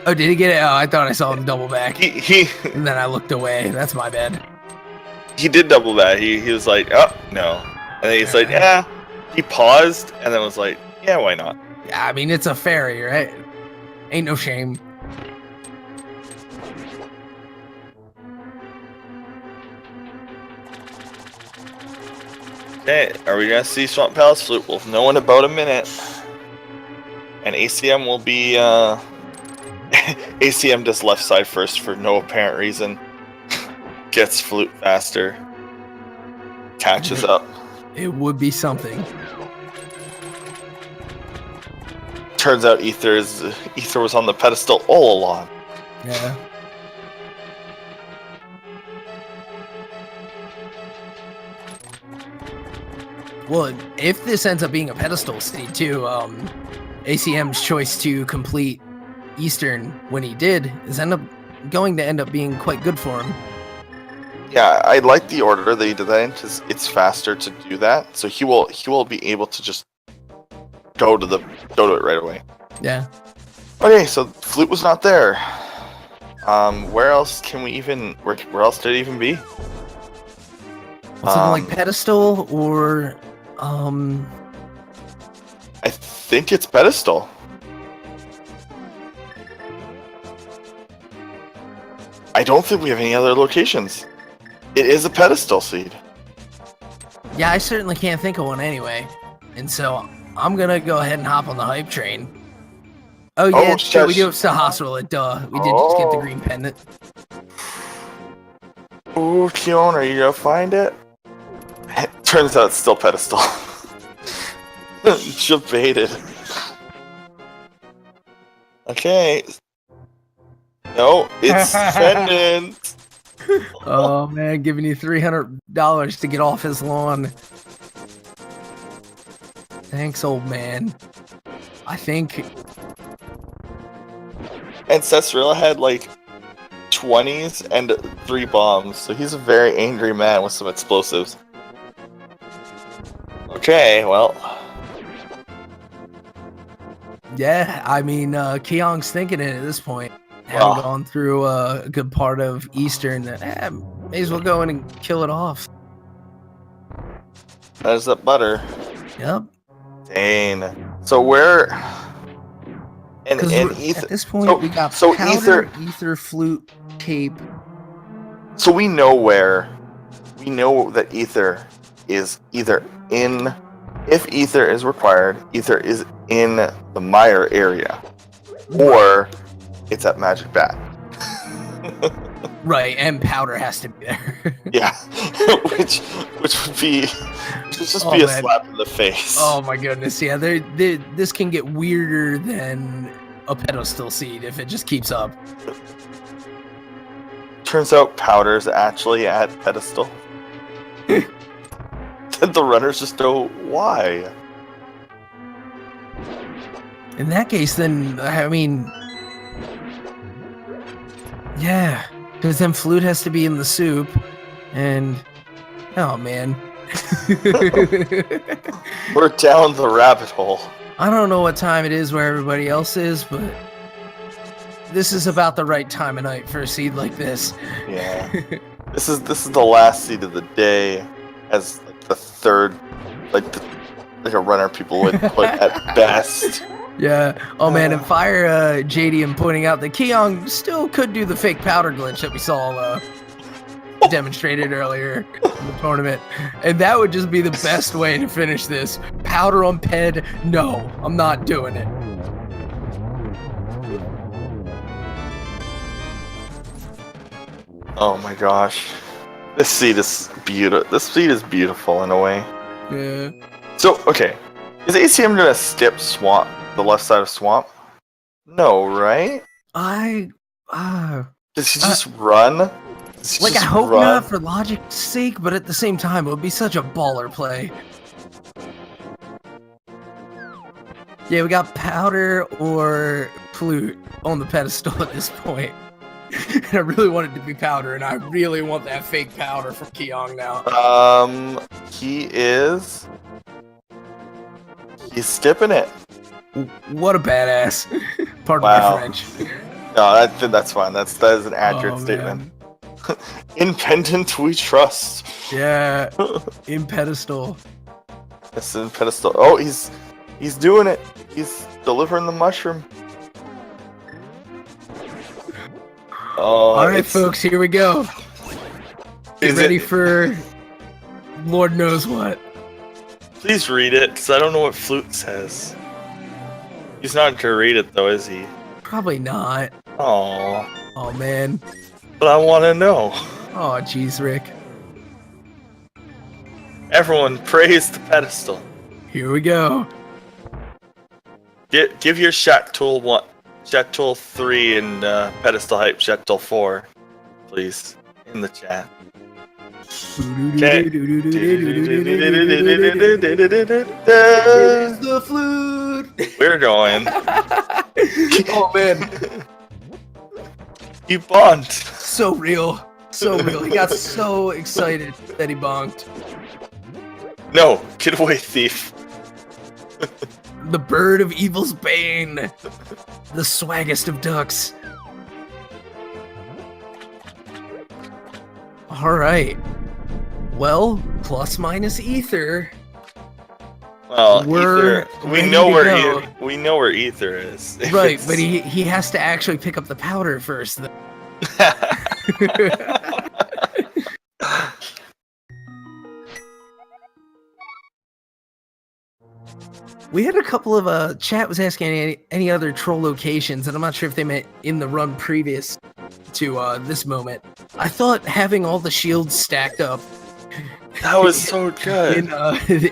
Oh, did he get it? Oh, I thought I saw him double back. He and then I looked away. That's my bad. He did double back. He was like, oh, no. And then he's like, yeah. He paused and then was like, yeah, why not? Yeah, I mean, it's a fairy, right? Ain't no shame. Okay, are we gonna see Swamp Palace Flute? We'll know in about a minute. And ACM will be ACM does left side first for no apparent reason. Gets Flute faster. Catches up. It would be something. Turns out Ether was on the pedestal all along. Yeah. Well, if this ends up being a pedestal seed too, ACM's choice to complete Eastern when he did is going to end up being quite good for him. Yeah, I like the order that he did that in because it's faster to do that. So he will be able to just go to it right away. Yeah. Okay, so Flute was not there. Where else can we even? Where else did it even be? Something like pedestal or I think it's pedestal. I don't think we have any other locations. It is a pedestal seed. Yeah, I certainly can't think of one anyway. And so I'm gonna go ahead and hop on the hype train. Oh yeah, sure, we do have to hospital it, duh. We did just get the green pendant. Ooh, Keon, are you gonna find it? Turns out it's still pedestal. Debated. Okay. No, it's pendant. Oh man, giving you $300 to get off his lawn. Thanks, old man. I think. And Cesarilla had like 20s and 3 bombs, so he's a very angry man with some explosives. Okay, well. Yeah, I mean, Kyong's thinking it at this point. Having gone through a good part of Eastern, may as well go in and kill it off. There's that butter. Yep. Dang. So where? And Ether. At this point, we got powder, ether, flute, tape. So we know where. We know that Ether is either in. If Ether is required, Ether is in the Mire area, or it's at Magic Bat. Right, and powder has to be there. Yeah, which would just be a slap in the face. Oh my goodness, yeah, this can get weirder than a pedestal seed if it just keeps up. Turns out powder's actually at pedestal. The runners just know why. In that case, then, I mean, Yeah, because then Flute has to be in the soup, and oh man. We're down the rabbit hole. I don't know what time it is where everybody else is, but this is about the right time of night for a seed like this. Yeah. This is the last seed of the day, as like the third, like a runner people would put at best. Yeah. Oh man, and fire JD and pointing out that Kyong still could do the fake powder glitch that we saw demonstrated earlier in the tournament, and that would just be the best way to finish this. Powder on Ped? No, I'm not doing it. Oh my gosh, this seed is beautiful. This seed is beautiful in a way. Yeah. So okay, is ACM gonna skip swamp, the left side of swamp? No, right? Does he just run? Like, I hope not for logic's sake, but at the same time, it would be such a baller play. Yeah, we got Powder or Flute on the pedestal at this point. And I really want it to be Powder, and I really want that fake Powder from Kyong now. He's skipping it. What a badass. Pardon Wow. my French. No, that's fine. That is an accurate statement. Man. In Pendant we trust. Yeah, in Pedestal. Yes, in Pedestal. Oh, he's doing it. He's delivering the mushroom. Oh, all right, folks, here we go. Get ready for Lord knows what. Please read it, because I don't know what Flute says. He's not gonna read it though, is he? Probably not. Oh. Oh man. But I want to know. Oh jeez, Rick. Everyone praise the pedestal. Here we go. Give your Shat Tool 1, Shat Tool 3, and pedestal hype Shat Tool 4, please, in the chat. Okay. It's the Flute. We're going. Oh man. You bonked. So real. So real. He got so excited that he bonked. No, get away, thief. The bird of evil's bane. The swaggest of ducks. Alright. Well, plus minus ether. Well, We're ether. We ready know to where go. we know where ether is. Right, but he has to actually pick up the powder first. We had a couple of chat was asking any other troll locations, and I'm not sure if they meant in the run previous to this moment. I thought having all the shields stacked up That was so good.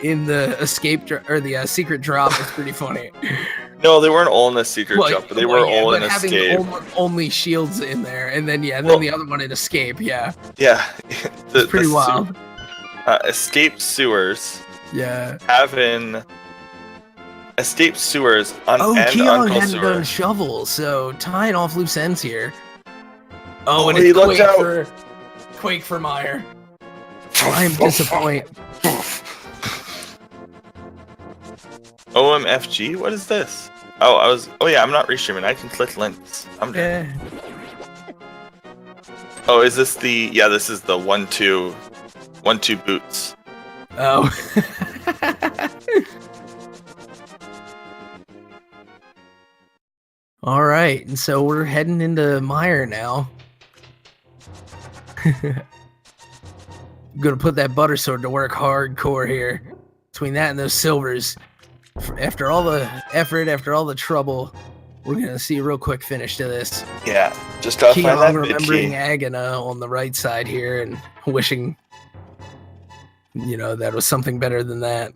in the escape or the secret drop was pretty funny. No, they weren't all in the secret jump, but they were all in having escape. only shields in there, and then then the other one in escape. Yeah, it's pretty wild. Escape sewers. Yeah. Having escape sewers and Kyong Uncle hadn't Sewer. done shovels, so tying off loose ends here. Oh, and he it's looked out. Quake for Meyer. I'm disappointed. OMFG? What is this? Oh yeah, I'm not restreaming. I can click links. I'm dead. Oh, is this the? Yeah, this is the 1-2 boots. Oh. All right, and so we're heading into Meyer now. I'm gonna put that butter sword to work hardcore here. Between that and those silvers, after all the effort, after all the trouble, we're gonna see a real quick finish to this. Yeah, just gotta find that remembering key. Agana on the right side here and wishing, that was something better than that.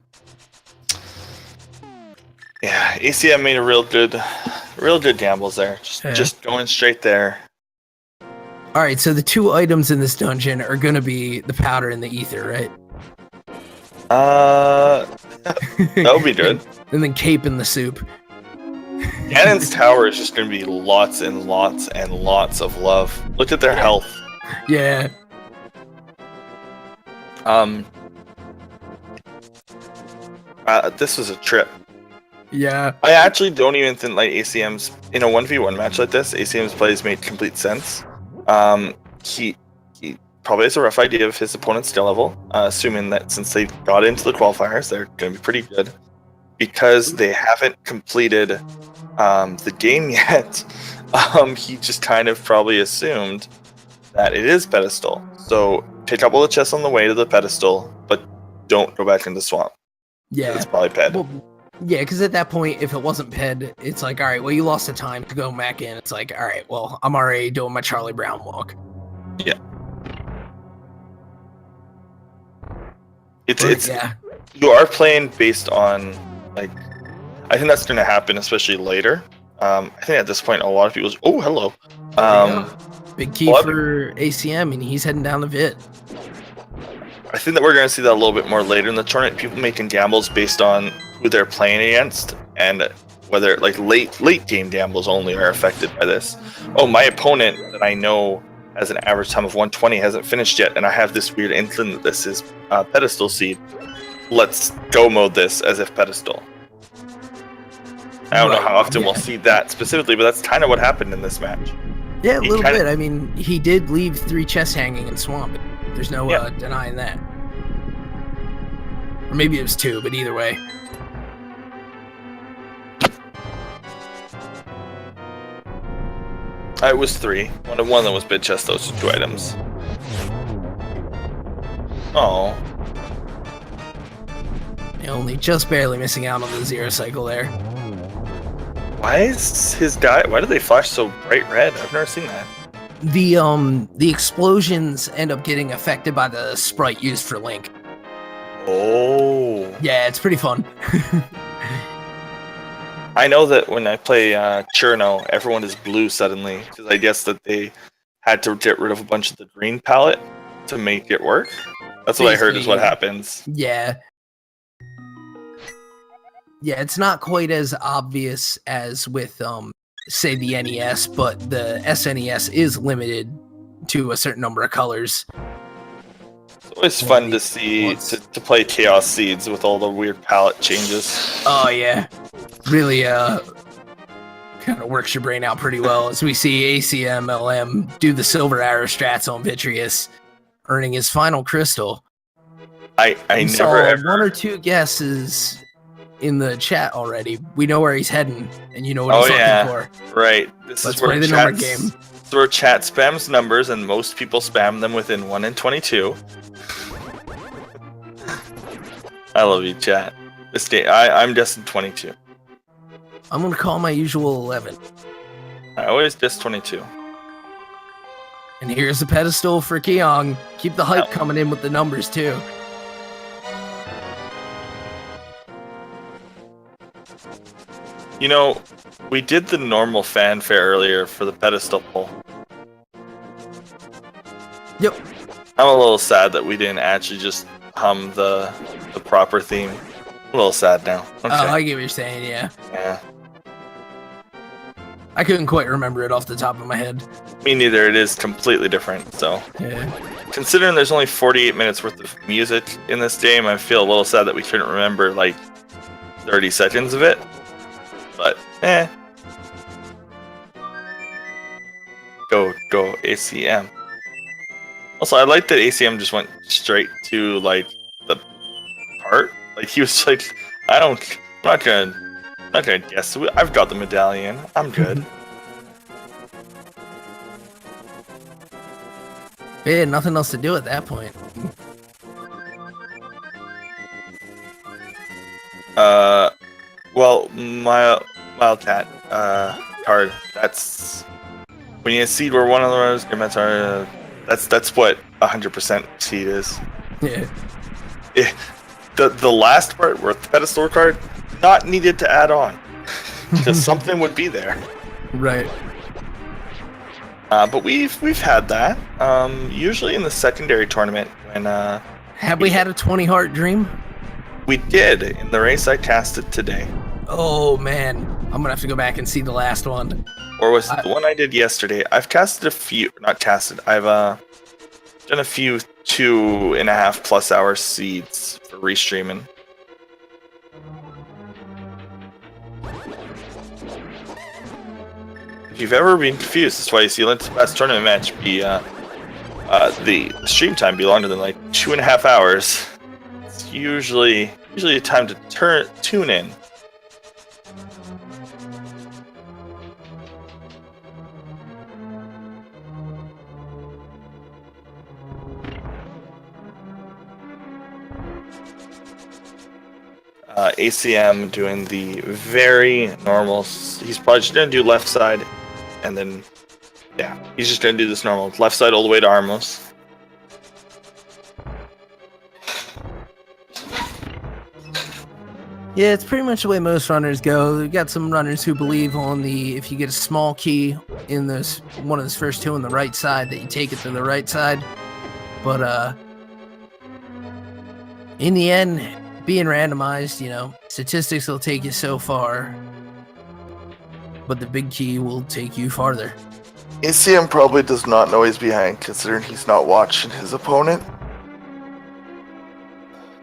Yeah, ACM made a real good gambles there. Just going straight there. All right, so the two items in this dungeon are gonna be the powder and the ether, right? That would be good. And then cape in the soup. Ganon's tower is just going to be lots and lots and lots of love. Look at their health. Yeah. This was a trip. Yeah. I actually don't even think like ACM's in a 1v1 match like this. ACM's plays made complete sense. He probably has a rough idea of his opponent's skill level, assuming that since they got into the qualifiers, they're going to be pretty good. Because they haven't completed the game yet, he just kind of probably assumed that it is Pedestal. So pick up all the chests on the way to the Pedestal, but don't go back in the swamp. Yeah. It's probably Ped. Well, yeah, because at that point, if it wasn't Ped, it's like, all right, well, you lost the time to go back in. It's like, all right, well, I'm already doing my Charlie Brown walk. Yeah. Yeah. You are playing based on, like, I think that's going to happen, especially later. I think at this point, a lot of people. Oh, hello. Big key for ACM, and he's heading down the Vit. I think that we're going to see that a little bit more later in the tournament. People making gambles based on who they're playing against, and whether like late game gambles only are affected by this. Oh, my opponent that I know has an average time of 120 hasn't finished yet, and I have this weird inkling that this is Pedestal seed. Let's go mode this as if Pedestal. I don't know how often we'll see that specifically, but that's kind of what happened in this match. Yeah, a little bit. I mean, he did leave 3 chests hanging in Swamp. There's no denying that. Or maybe it was 2, but either way. It was 3. One of them was bid chest, those 2 items. Oh. Only just barely missing out on the 0 cycle there. Why is his guy? Why do they flash so bright red? I've never seen that. The explosions end up getting affected by the sprite used for Link. Oh. Yeah, it's pretty fun. I know that when I play Cherno, everyone is blue suddenly, because I guess that they had to get rid of a bunch of the green palette to make it work. That's what I heard is what happens. Yeah. Yeah, it's not quite as obvious as with, say, the NES, but the SNES is limited to a certain number of colors. It's always fun to see, to play Chaos Seeds with all the weird palette changes. Oh, yeah. Really, kind of works your brain out pretty well as we see acmlm do the Silver Arrow strats on Vitreous, earning his final crystal. I never ever... 1 or 2 guesses in the chat already. We know where he's heading, and you know what he's looking for. Right. Let's play the number game. This is where chat spams numbers, and most people spam them within 1 and 22. I love you, chat. This day, I'm destined 22. I'm gonna call my usual 11. I always just 22. And here's the pedestal for Kyong. Keep the hype coming in with the numbers too. You know, we did the normal fanfare earlier for the pedestal poll. Yep. I'm a little sad that we didn't actually just hum the proper theme. A little sad now. Okay. Oh, I get what you're saying, yeah. Yeah. I couldn't quite remember it off the top of my head. Me neither. It is completely different, so. Yeah. Considering there's only 48 minutes worth of music in this game, I feel a little sad that we couldn't remember, like, 30 seconds of it. But, Go ACM. Also, I like that ACM just went straight to, like, the part. Like, he was like, I'm not gonna guess. I've got the medallion. I'm good. Yeah, nothing else to do at that point. Well, Wildcat card. That's when you seed where one of those comments are. That's what 100% seed is. Yeah. The last part where the pedestal card not needed to add on because something would be there. Right. But we've had that. Usually in the secondary tournament when have we had a 20 heart dream? We did in the race I casted today. Oh man, I'm gonna have to go back and see the last one. Or was it the one I did yesterday? I've casted a few, not casted. I've done a few 2.5+ hour seeds for restreaming. If you've ever been confused, that's why you see Lynch's best tournament match be the stream time be longer than like 2.5 hours. It's usually a time to tune in. ACM doing the very normal. He's probably just gonna do left side, and then yeah, he's just gonna do this normal left side all the way to Armos. Yeah, it's pretty much the way most runners go. We've got some runners who believe on the if you get a small key in this one of those first two on the right side that you take it to the right side. But in the end, being randomized, you know, statistics will take you so far, but the big key will take you farther. ACM probably does not know he's behind, considering he's not watching his opponent.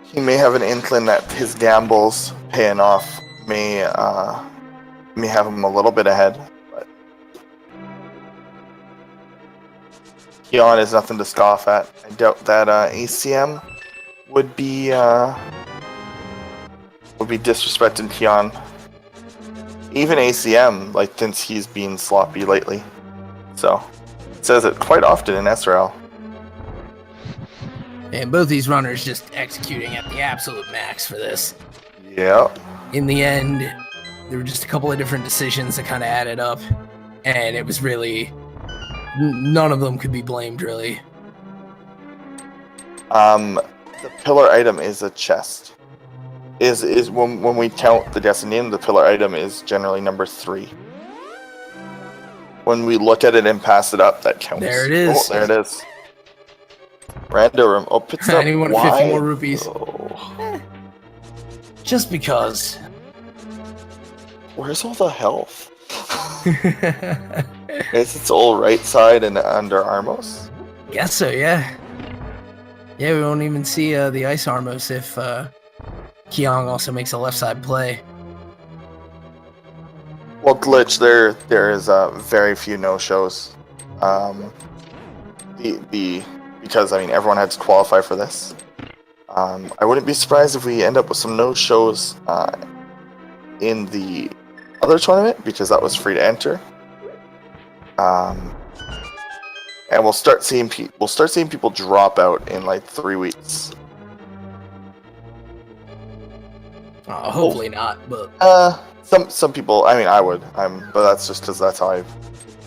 He may have an inkling that his gambles paying off may have him a little bit ahead, but Keon is nothing to scoff at. I doubt that ACM would be disrespecting Keon. Even ACM, like, since he's been sloppy lately. So, it says it quite often in SRL. And both these runners just executing at the absolute max for this. Yeah. In the end, there were just a couple of different decisions that kind of added up, and it was really none of them could be blamed, really. The pillar item is a chest. Is when we count the Destiny, the pillar item is generally number 3. When we look at it and pass it up, that counts. There it is. Oh, there it is. Random. Oh, pits up. Anyone Why? 50 more rupees. Oh. Just because. Where's all the health? Is its all right side and under Armos? Guess so, yeah. Yeah, we won't even see the Ice Armos if Kyong also makes a left side play. Well, glitch. There is very few no-shows. Because I mean everyone had to qualify for this. I wouldn't be surprised if we end up with some no-shows in the other tournament because that was free to enter. And we'll start seeing people drop out in like 3 weeks. Hopefully not, but some people. I mean, I would. But that's just because that's how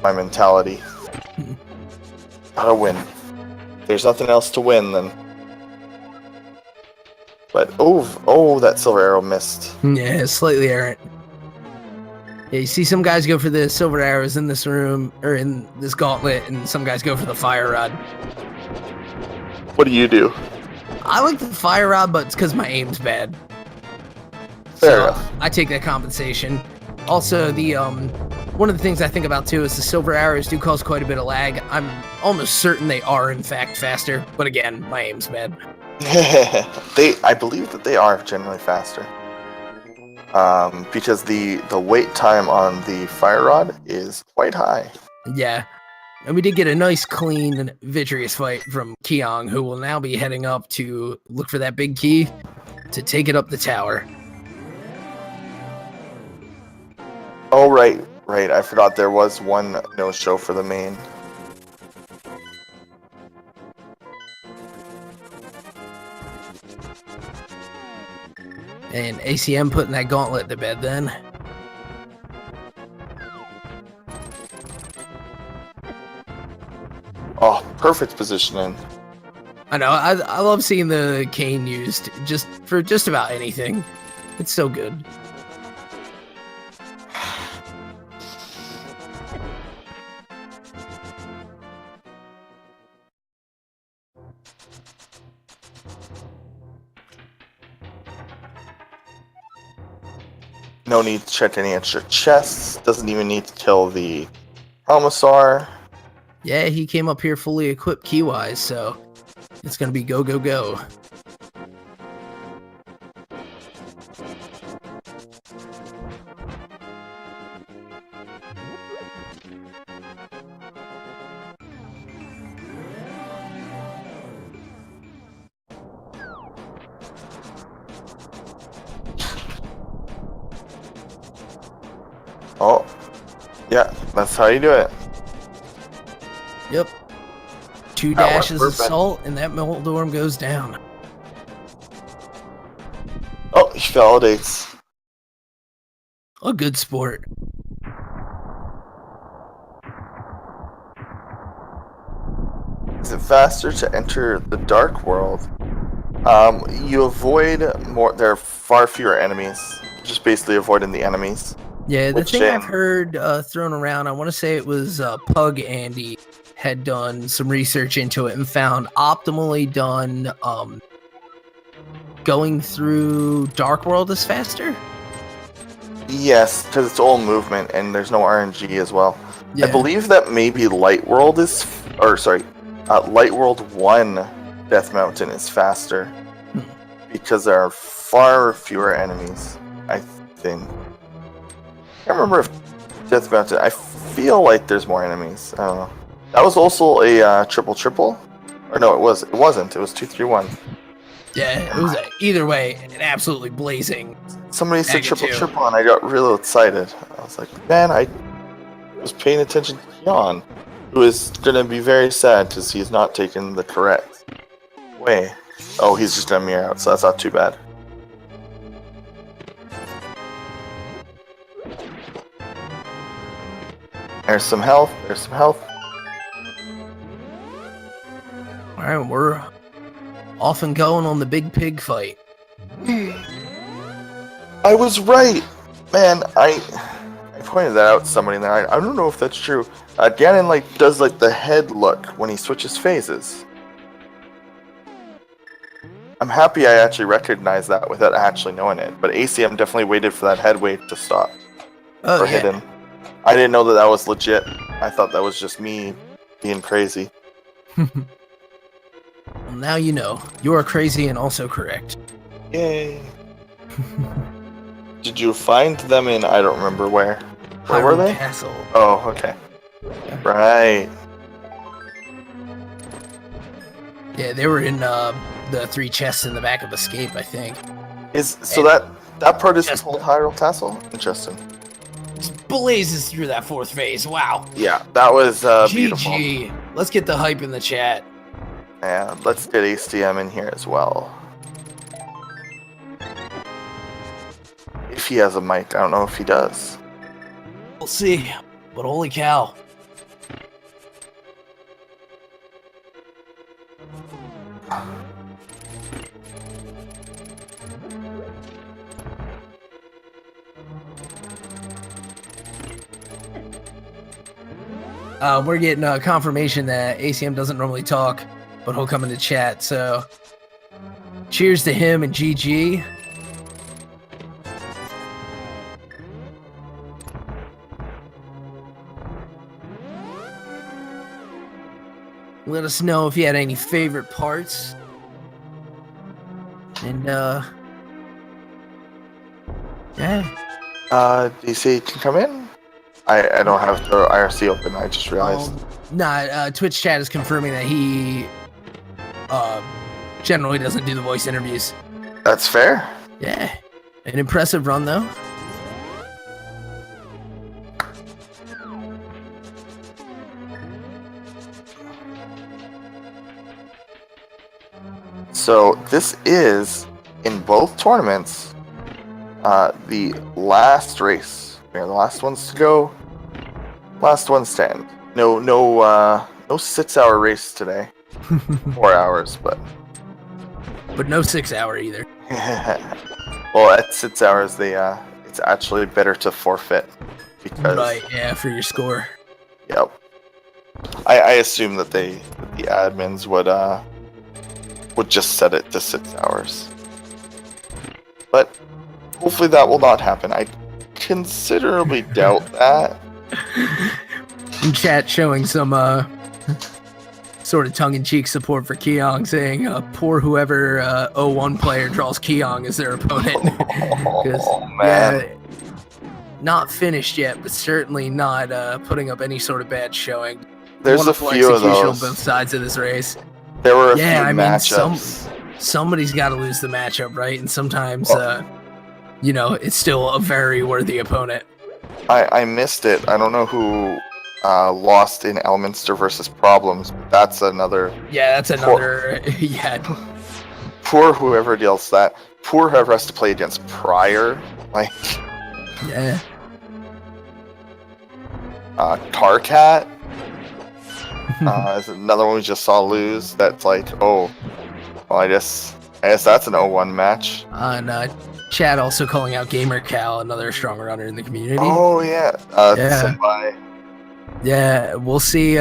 my mentality. Gotta win. If there's nothing else to win, then. But oh, that silver arrow missed. Yeah, slightly errant. Yeah, you see some guys go for the silver arrows in this room or in this gauntlet, and some guys go for the fire rod. What do you do? I like the fire rod, but it's because my aim's bad. Fair enough. I take that compensation. Also, the one of the things I think about too is the silver arrows do cause quite a bit of lag. I'm almost certain they are in fact faster, but again, my aim's bad. I believe that they are generally faster. Because the wait time on the fire rod is quite high. Yeah. And we did get a nice, clean, vitreous fight from Kyong, who will now be heading up to look for that big key to take it up the tower. Oh, right. I forgot there was one no-show for the main. And ACM putting that gauntlet to bed then. Oh, perfect positioning. I know, I love seeing the cane used just for just about anything. It's so good. No need to check any extra chests. Doesn't even need to kill the Helmosaur. Yeah, he came up here fully equipped key-wise, so it's gonna be go, go, go. Oh, yeah, that's how you do it. Yep. 2 That went dashes of perfect. salt, and that Moldorm goes down. Oh, he validates. A good sport. Is it faster to enter the Dark World? You avoid more. There are far fewer enemies. Just basically avoiding the enemies. Yeah, the Which, thing I've heard thrown around, I want to say it was Pug Andy had done some research into it and found optimally done going through Dark World is faster. Yes, because it's all movement and there's no RNG as well. Yeah. I believe that maybe Light World is, Light World 1 Death Mountain is faster because there are far fewer enemies. I think. I can't remember if Death Mountain. I feel like there's more enemies. I don't know. That was also a triple, or no, it wasn't. It was 2-3-1. Yeah, it was either way an absolutely blazing. Somebody said Mega two. triple, and I got real excited. I was like, man, I was paying attention to Keon, who is going to be very sad because he's not taking the correct way. Oh, he's just going to mirror out, so that's not too bad. There's some health. All right, we're off and going on the big pig fight. I was right! Man, I pointed that out to somebody, and I don't know if that's true. Ganon, does, the head look when he switches phases. I'm happy I actually recognized that without actually knowing it, but ACM definitely waited for that head wave to stop. Oh, Or yeah. hidden. I didn't know that was legit. I thought that was just me being crazy. Well, now you know. You are crazy and also correct. Yay! Did you find them in, I don't remember where? Where were Hyrule they? Castle. Oh, okay. Right. Yeah, they were in the 3 chests in the back of Escape, I think. That part is Just- called Hyrule Castle? Interesting. Blazes through that 4th phase. Wow. Yeah, that was beautiful. GG. Let's get the hype in the chat. And let's get ACM in here as well. If he has a mic, I don't know if he does. We'll see. But holy cow. We're getting confirmation that ACM doesn't normally talk, but he'll come into chat. So, cheers to him and GG. Let us know if you had any favorite parts. And, yeah. DC can come in? I don't have the IRC open, I just realized. Twitch chat is confirming that he generally doesn't do the voice interviews. That's fair. Yeah. An impressive run, though. So this is, in both tournaments, the last race. We're the last ones to go, last ones to end. No 6-hour race today. 4 hours, but no 6-hour either. well, at 6 hours, it's actually better to forfeit because Right, yeah, for your score. Yep. I assume that the admins would just set it to 6 hours. But hopefully that will not happen. considerably doubt that. In chat showing some sort of tongue-in-cheek support for Kyong, saying poor whoever 01 player draws Kyong as their opponent. Oh, man. Yeah, not finished yet, but certainly not putting up any sort of bad showing. There's Wonderful a few of execution those. on both sides of this race. There were a few Yeah, I mean, matchups. somebody's got to lose the matchup, right? And sometimes, you know, it's still a very worthy opponent. I missed it. I don't know who lost in Elminster versus Problems, but that's another... Yeah, that's another... yeah. Poor whoever deals that. Poor whoever has to play against Pryor. Like... Yeah. Carcat is another one we just saw lose. That's like, oh, well, I guess that's an 0-1 match. And Chad also calling out Gamer Cal, another strong runner in the community. Oh yeah, Yeah. Senpai. Yeah, we'll see.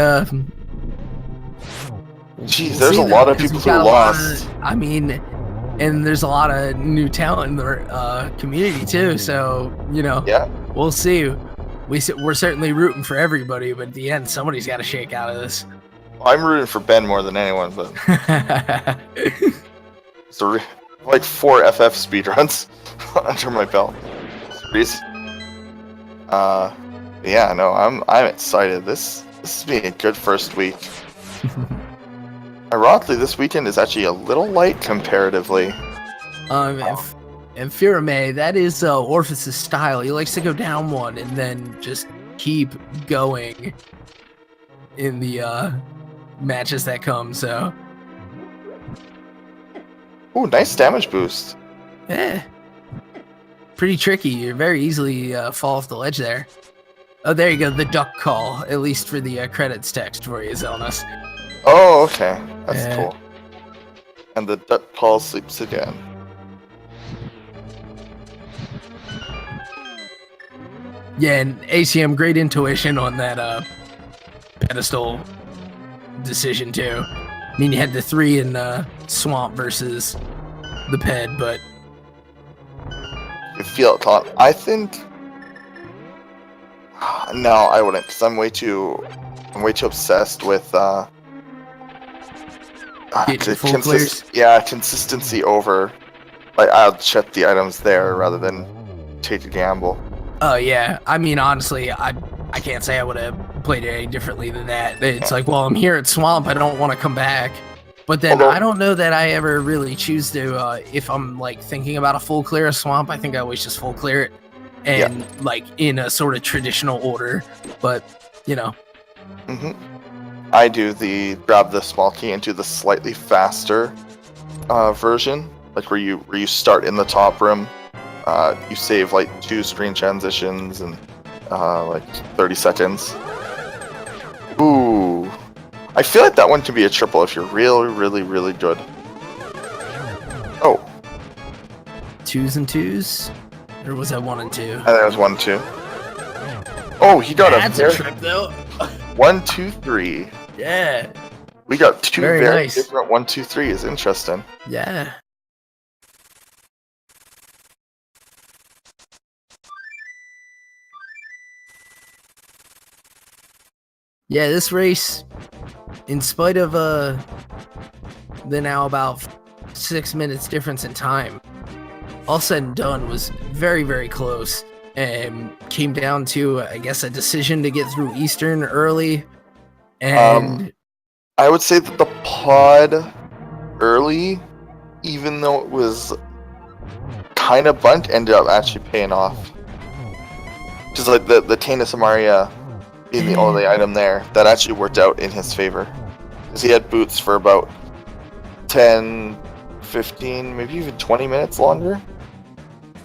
Jeez, there's a lot of people who lost. I mean, and there's a lot of new talent in the community too. So you know, Yeah. we'll see. We're certainly rooting for everybody, but at the end, somebody's got to shake out of this. I'm rooting for Ben more than anyone, but so like 4 FF speedruns under my belt. Yeah, no, I'm excited. This is being a good first week. Ironically, this weekend is actually a little light comparatively. And Firame, that is Orpheus' style. He likes to go down one and then just keep going in the matches that come. So, Ooh, nice damage boost. yeah, pretty tricky. You very easily fall off the ledge there. Oh, there you go. The duck call, at least for the credits text for you, Zelnus. Oh, okay, that's Yeah. cool. And the duck call sleeps again. Yeah, and ACM, great intuition on that pedestal decision too. I mean, you had the 3 in Swamp versus the Ped, but You feel it caught. I think. No, I wouldn't, because I'm way too obsessed with Getting full clears. yeah, consistency over. Like, I'll check the items there rather than take a gamble. oh yeah. I mean, honestly, I can't say I would have played it any differently than that. It's like, well, I'm here at Swamp. I don't want to come back. But then Although- I don't know that I ever really choose to, if I'm like thinking about a full clear of Swamp, I think I always just full clear it and like in a sort of traditional order. But, you know. hmm I do the grab the small key and do the slightly faster version, like where you start in the top room. You save like 2 screen transitions and like 30 seconds. Ooh. I feel like that one can be a triple if you're really good. Oh, 2s and 2s? Or was that 1 and 2? and there was 1, 2. Oh, he got That's a a very trip though. 1, 2, 3. Yeah. We got 2 Very very nice. different 1, 2, 3s. Interesting. Yeah. Yeah, this race, in spite of the now about 6 minutes difference in time, all said and done was very close and came down to, I guess, a decision to get through Eastern early. And I would say that the pod early, even though it was kind of bunt, ended up actually paying off. Just like the Taina Samaria being the only item there, that actually worked out in his favor. Because he had boots for about 10, 15, maybe even 20 minutes longer.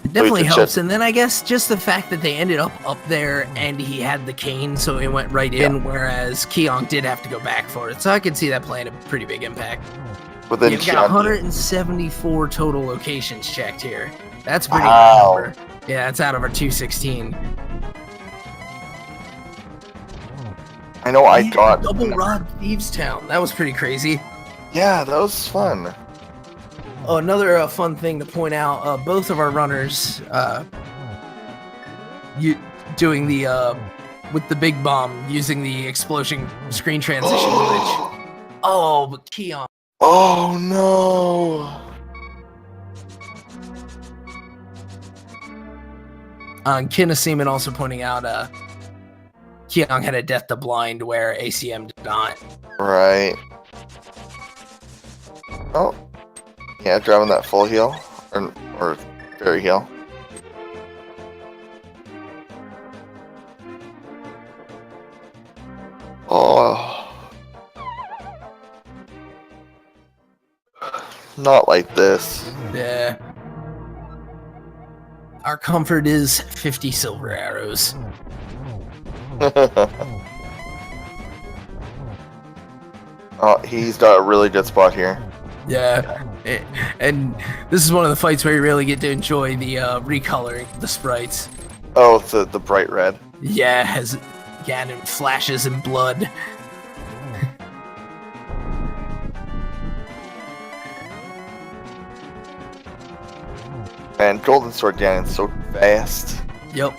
it definitely could helps. check- And then I guess just the fact that they ended up there and he had the cane, so it went right in, whereas Kyong did have to go back for it. So I could see that playing a pretty big impact. But then You've got Keanu- 174 total locations checked here. That's a pretty Wow. good number. Yeah, it's out of our 216. I know I got double rod Thieves Town. That was pretty crazy. Yeah, that was fun. Oh, another fun thing to point out: both of our runners, you doing the with the big bomb using the explosion screen transition glitch. Oh, but Keon. Oh no! Kinnaseeman also pointing out Keong had a death to blind where ACM did not. Right. Oh. Yeah, driving that full heal. Or very heal. Oh. Not like this. Yeah. Our comfort is 50 silver arrows. Oh, he's got a really good spot here. Yeah. And this is one of the fights where you really get to enjoy the recoloring of the sprites. Oh, the bright red. Yeah, as Ganon flashes in blood. And Golden Sword Ganon's so fast. Yep.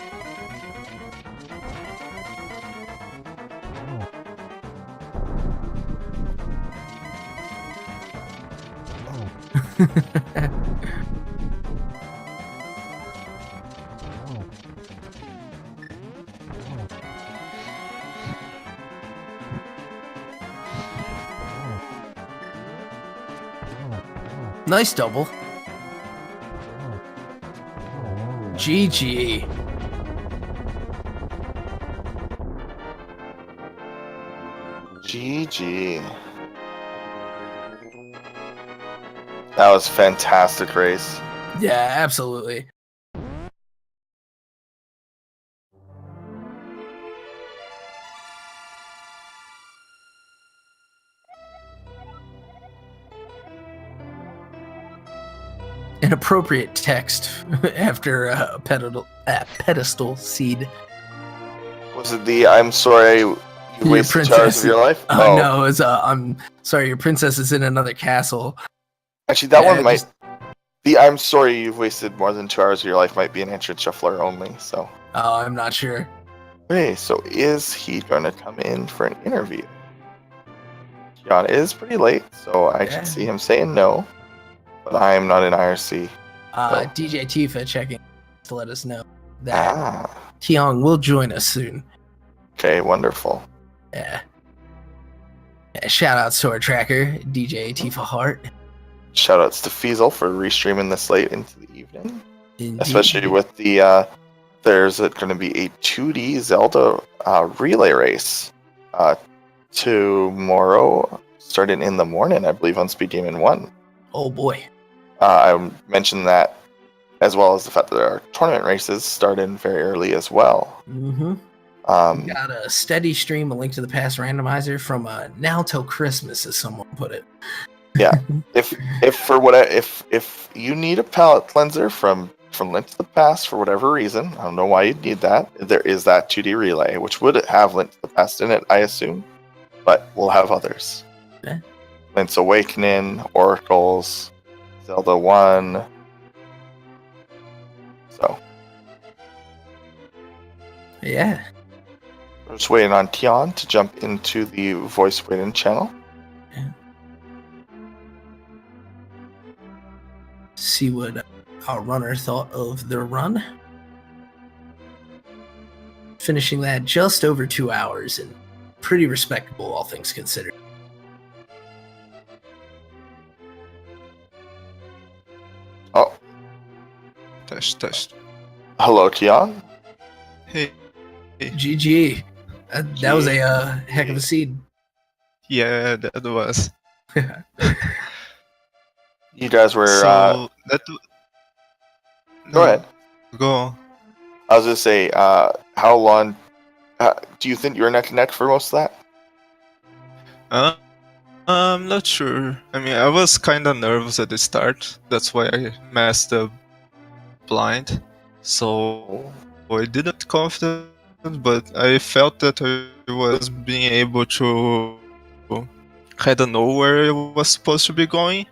Nice double. GG. GG. That was a fantastic race. Yeah, absolutely. An appropriate text after pedestal seed. Was it the I'm sorry you wasted 2 hours of your life? No, it was I'm sorry, your princess is in another castle. Actually, that one might. The I'm sorry you've wasted more than 2 hours of your life might be an entrance shuffler only, so. Oh, I'm not sure. Okay, so is he going to come in for an interview? John is pretty late, so I should see him saying no. But I am not in IRC. DJ Tifa checking to let us know that Keong will join us soon. Okay, wonderful. Yeah. Shout out Sword Tracker, DJ Tifa Hart. Shoutouts to Feasel for restreaming this late into the evening. Indeed. Especially with the, there's going to be a 2D Zelda relay race tomorrow, starting in the morning, I believe, on Speed Gaming 1. Oh boy. I mentioned that, as well as the fact that there are tournament races starting very early as well. Mm-hmm. Got a steady stream, a link to the past randomizer from now till Christmas, as someone put it. Yeah, if you need a palette cleanser from Link to the Past for whatever reason, I don't know why you'd need that. There is that 2D relay, which would have Link to the Past in it, I assume, but we'll have others. Yeah. Link's Awakening, Oracles, Zelda 1. So. Yeah. We're just waiting on Tian to jump into the voice waiting channel. Yeah. See what our runner thought of their run. Finishing that just over 2 hours and pretty respectable, all things considered. Oh. Test. Hello, Tian. Hey. GG. That was a heck of a seed. Yeah, that was. You guys were. So Go ahead. Go on. I was gonna say, how long? Do you think you were neck and neck for most of that? I'm not sure. I mean, I was kind of nervous at the start. That's why I messed up blind. So I didn't confident, but I felt that I was being able to kind of know where I was supposed to be going.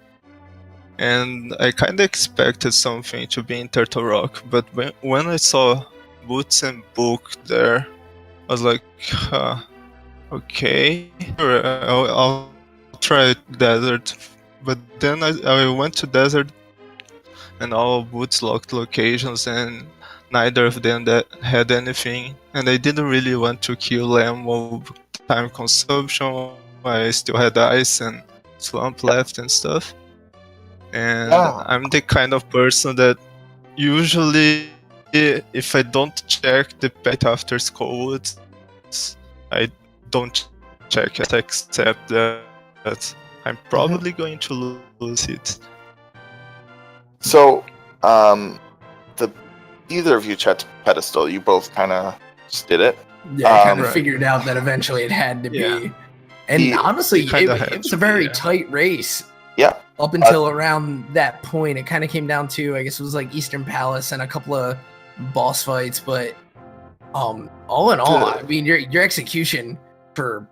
And I kind of expected something to be in Turtle Rock, but when I saw boots and book there. I was like, okay, I'll try desert. But then I went to desert, and all boots locked locations, and neither of them that had anything. And I didn't really want to kill them of time consumption. I still had ice and swamp left and stuff. And I'm the kind of person that usually, if I don't check the pet after Skullwoods, I don't check it, except that I'm probably going to lose it. So, either of you checked Pedestal. You both kind of just did it. Yeah, I kind of Right. figured out that eventually it had to Yeah. be. And honestly, it kinda had it was to a be, very yeah. tight race. Yeah. Up until around that point, it kind of came down to, I guess it was like Eastern Palace and a couple of boss fights. But all in all, I mean, your execution for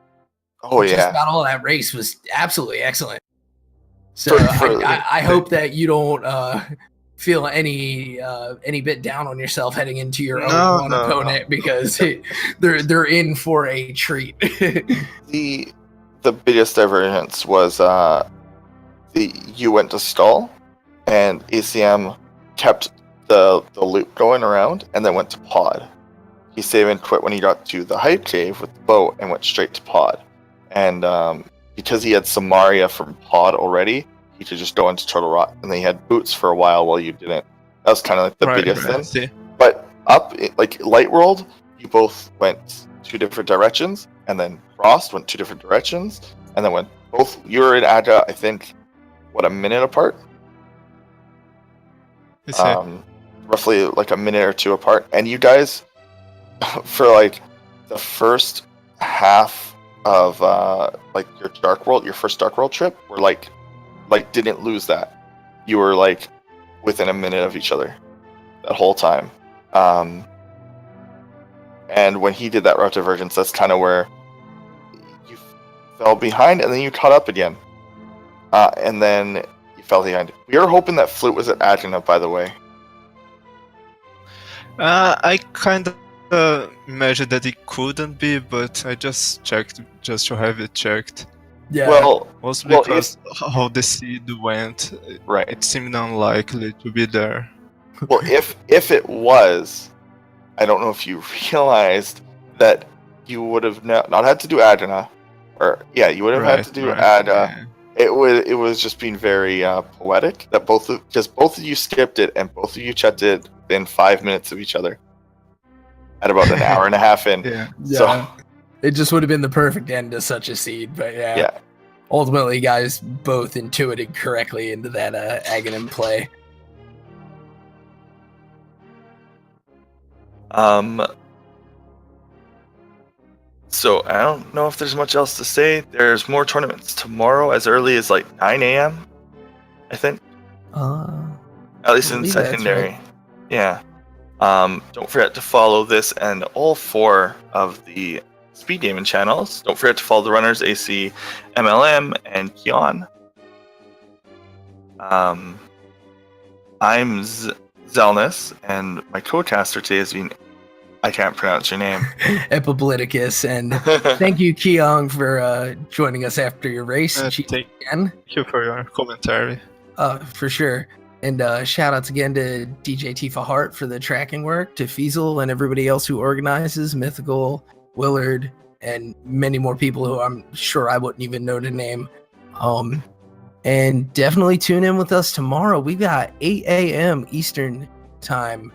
just about all that race was absolutely excellent. So I hope that you don't feel any bit down on yourself heading into your own opponent, because they're in for a treat. The biggest divergence was you went to stall, and ACM kept the loop going around, and then went to pod. He save and quit when he got to the hype cave with the boat and went straight to pod. And because he had Samaria from pod already, he could just go into Turtle Rock, and then he had boots for a while you didn't. That was kind of like the biggest thing. See. But like Light World, you both went two different directions, and then Frost went two different directions, and then you were in Aja, I think, a minute apart? Roughly like a minute or two apart. And you guys, for like the first half of your first Dark World trip, were like didn't lose that. You were like within a minute of each other that whole time. And when he did that route divergence, that's kind of where you fell behind, and then you caught up again. And then you fell behind. We were hoping that Flute was at Adjuna, by the way. I kind of imagined that it couldn't be, but I just checked just to have it checked. Yeah. Well, Mostly because how the seed went, right. it seemed unlikely to be there. Well, if it was, I don't know if you realized that you would have not had to do Adjuna, you would have had to do Adjuna. Yeah. It was just being very poetic that both of you skipped it, and both of you checked it within 5 minutes of each other at about an hour and a half in. Yeah. So It just would have been the perfect end to such a seed, but yeah. Ultimately, guys both intuited correctly into that Aghanim play. So I don't know if there's much else to say. There's more tournaments tomorrow, as early as like 9 a.m. I think. At least in secondary. Right. Yeah. Don't forget to follow this and all 4 of the speed gaming channels. Don't forget to follow the runners AC, MLM, and Kion. I'm Zelnus, and my co-caster today has been, I can't pronounce your name, Epibleticus, and thank you, Kyong, for joining us after your race. Thank you for your commentary. For sure. And shout outs again to DJ Tifa Hart for the tracking work, to Feasel and everybody else who organizes, Mythical, Willard, and many more people who I'm sure I wouldn't even know to name. And definitely tune in with us tomorrow. We got 8 a.m. Eastern time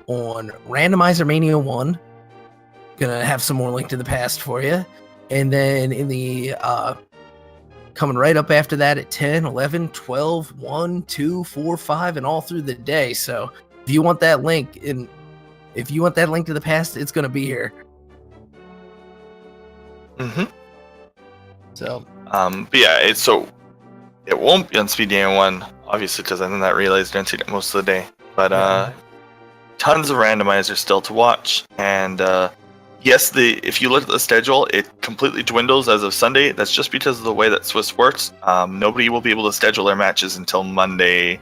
on Randomizer Mania 1. Gonna have some more Link to the Past for you. And then in the coming right up after that at 10, 11, 12, 1, 2, 4, 5, and all through the day. So if you want that link to the past, it's gonna be here. So but yeah, it won't be on Speed Game 1, obviously, because I think that relay is going to take most of the day. But tons of randomizers still to watch. And yes, if you look at the schedule, it completely dwindles as of Sunday. That's just because of the way that Swiss works. Nobody will be able to schedule their matches until Monday,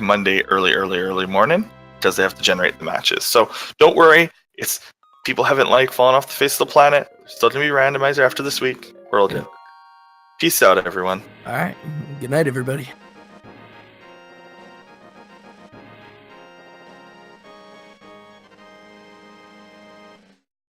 Monday early morning. because they have to generate the matches. So don't worry, it's people haven't like fallen off the face of the planet. There's still gonna be randomizer after this week. We're all good. Peace out, everyone. All right. Good night, everybody.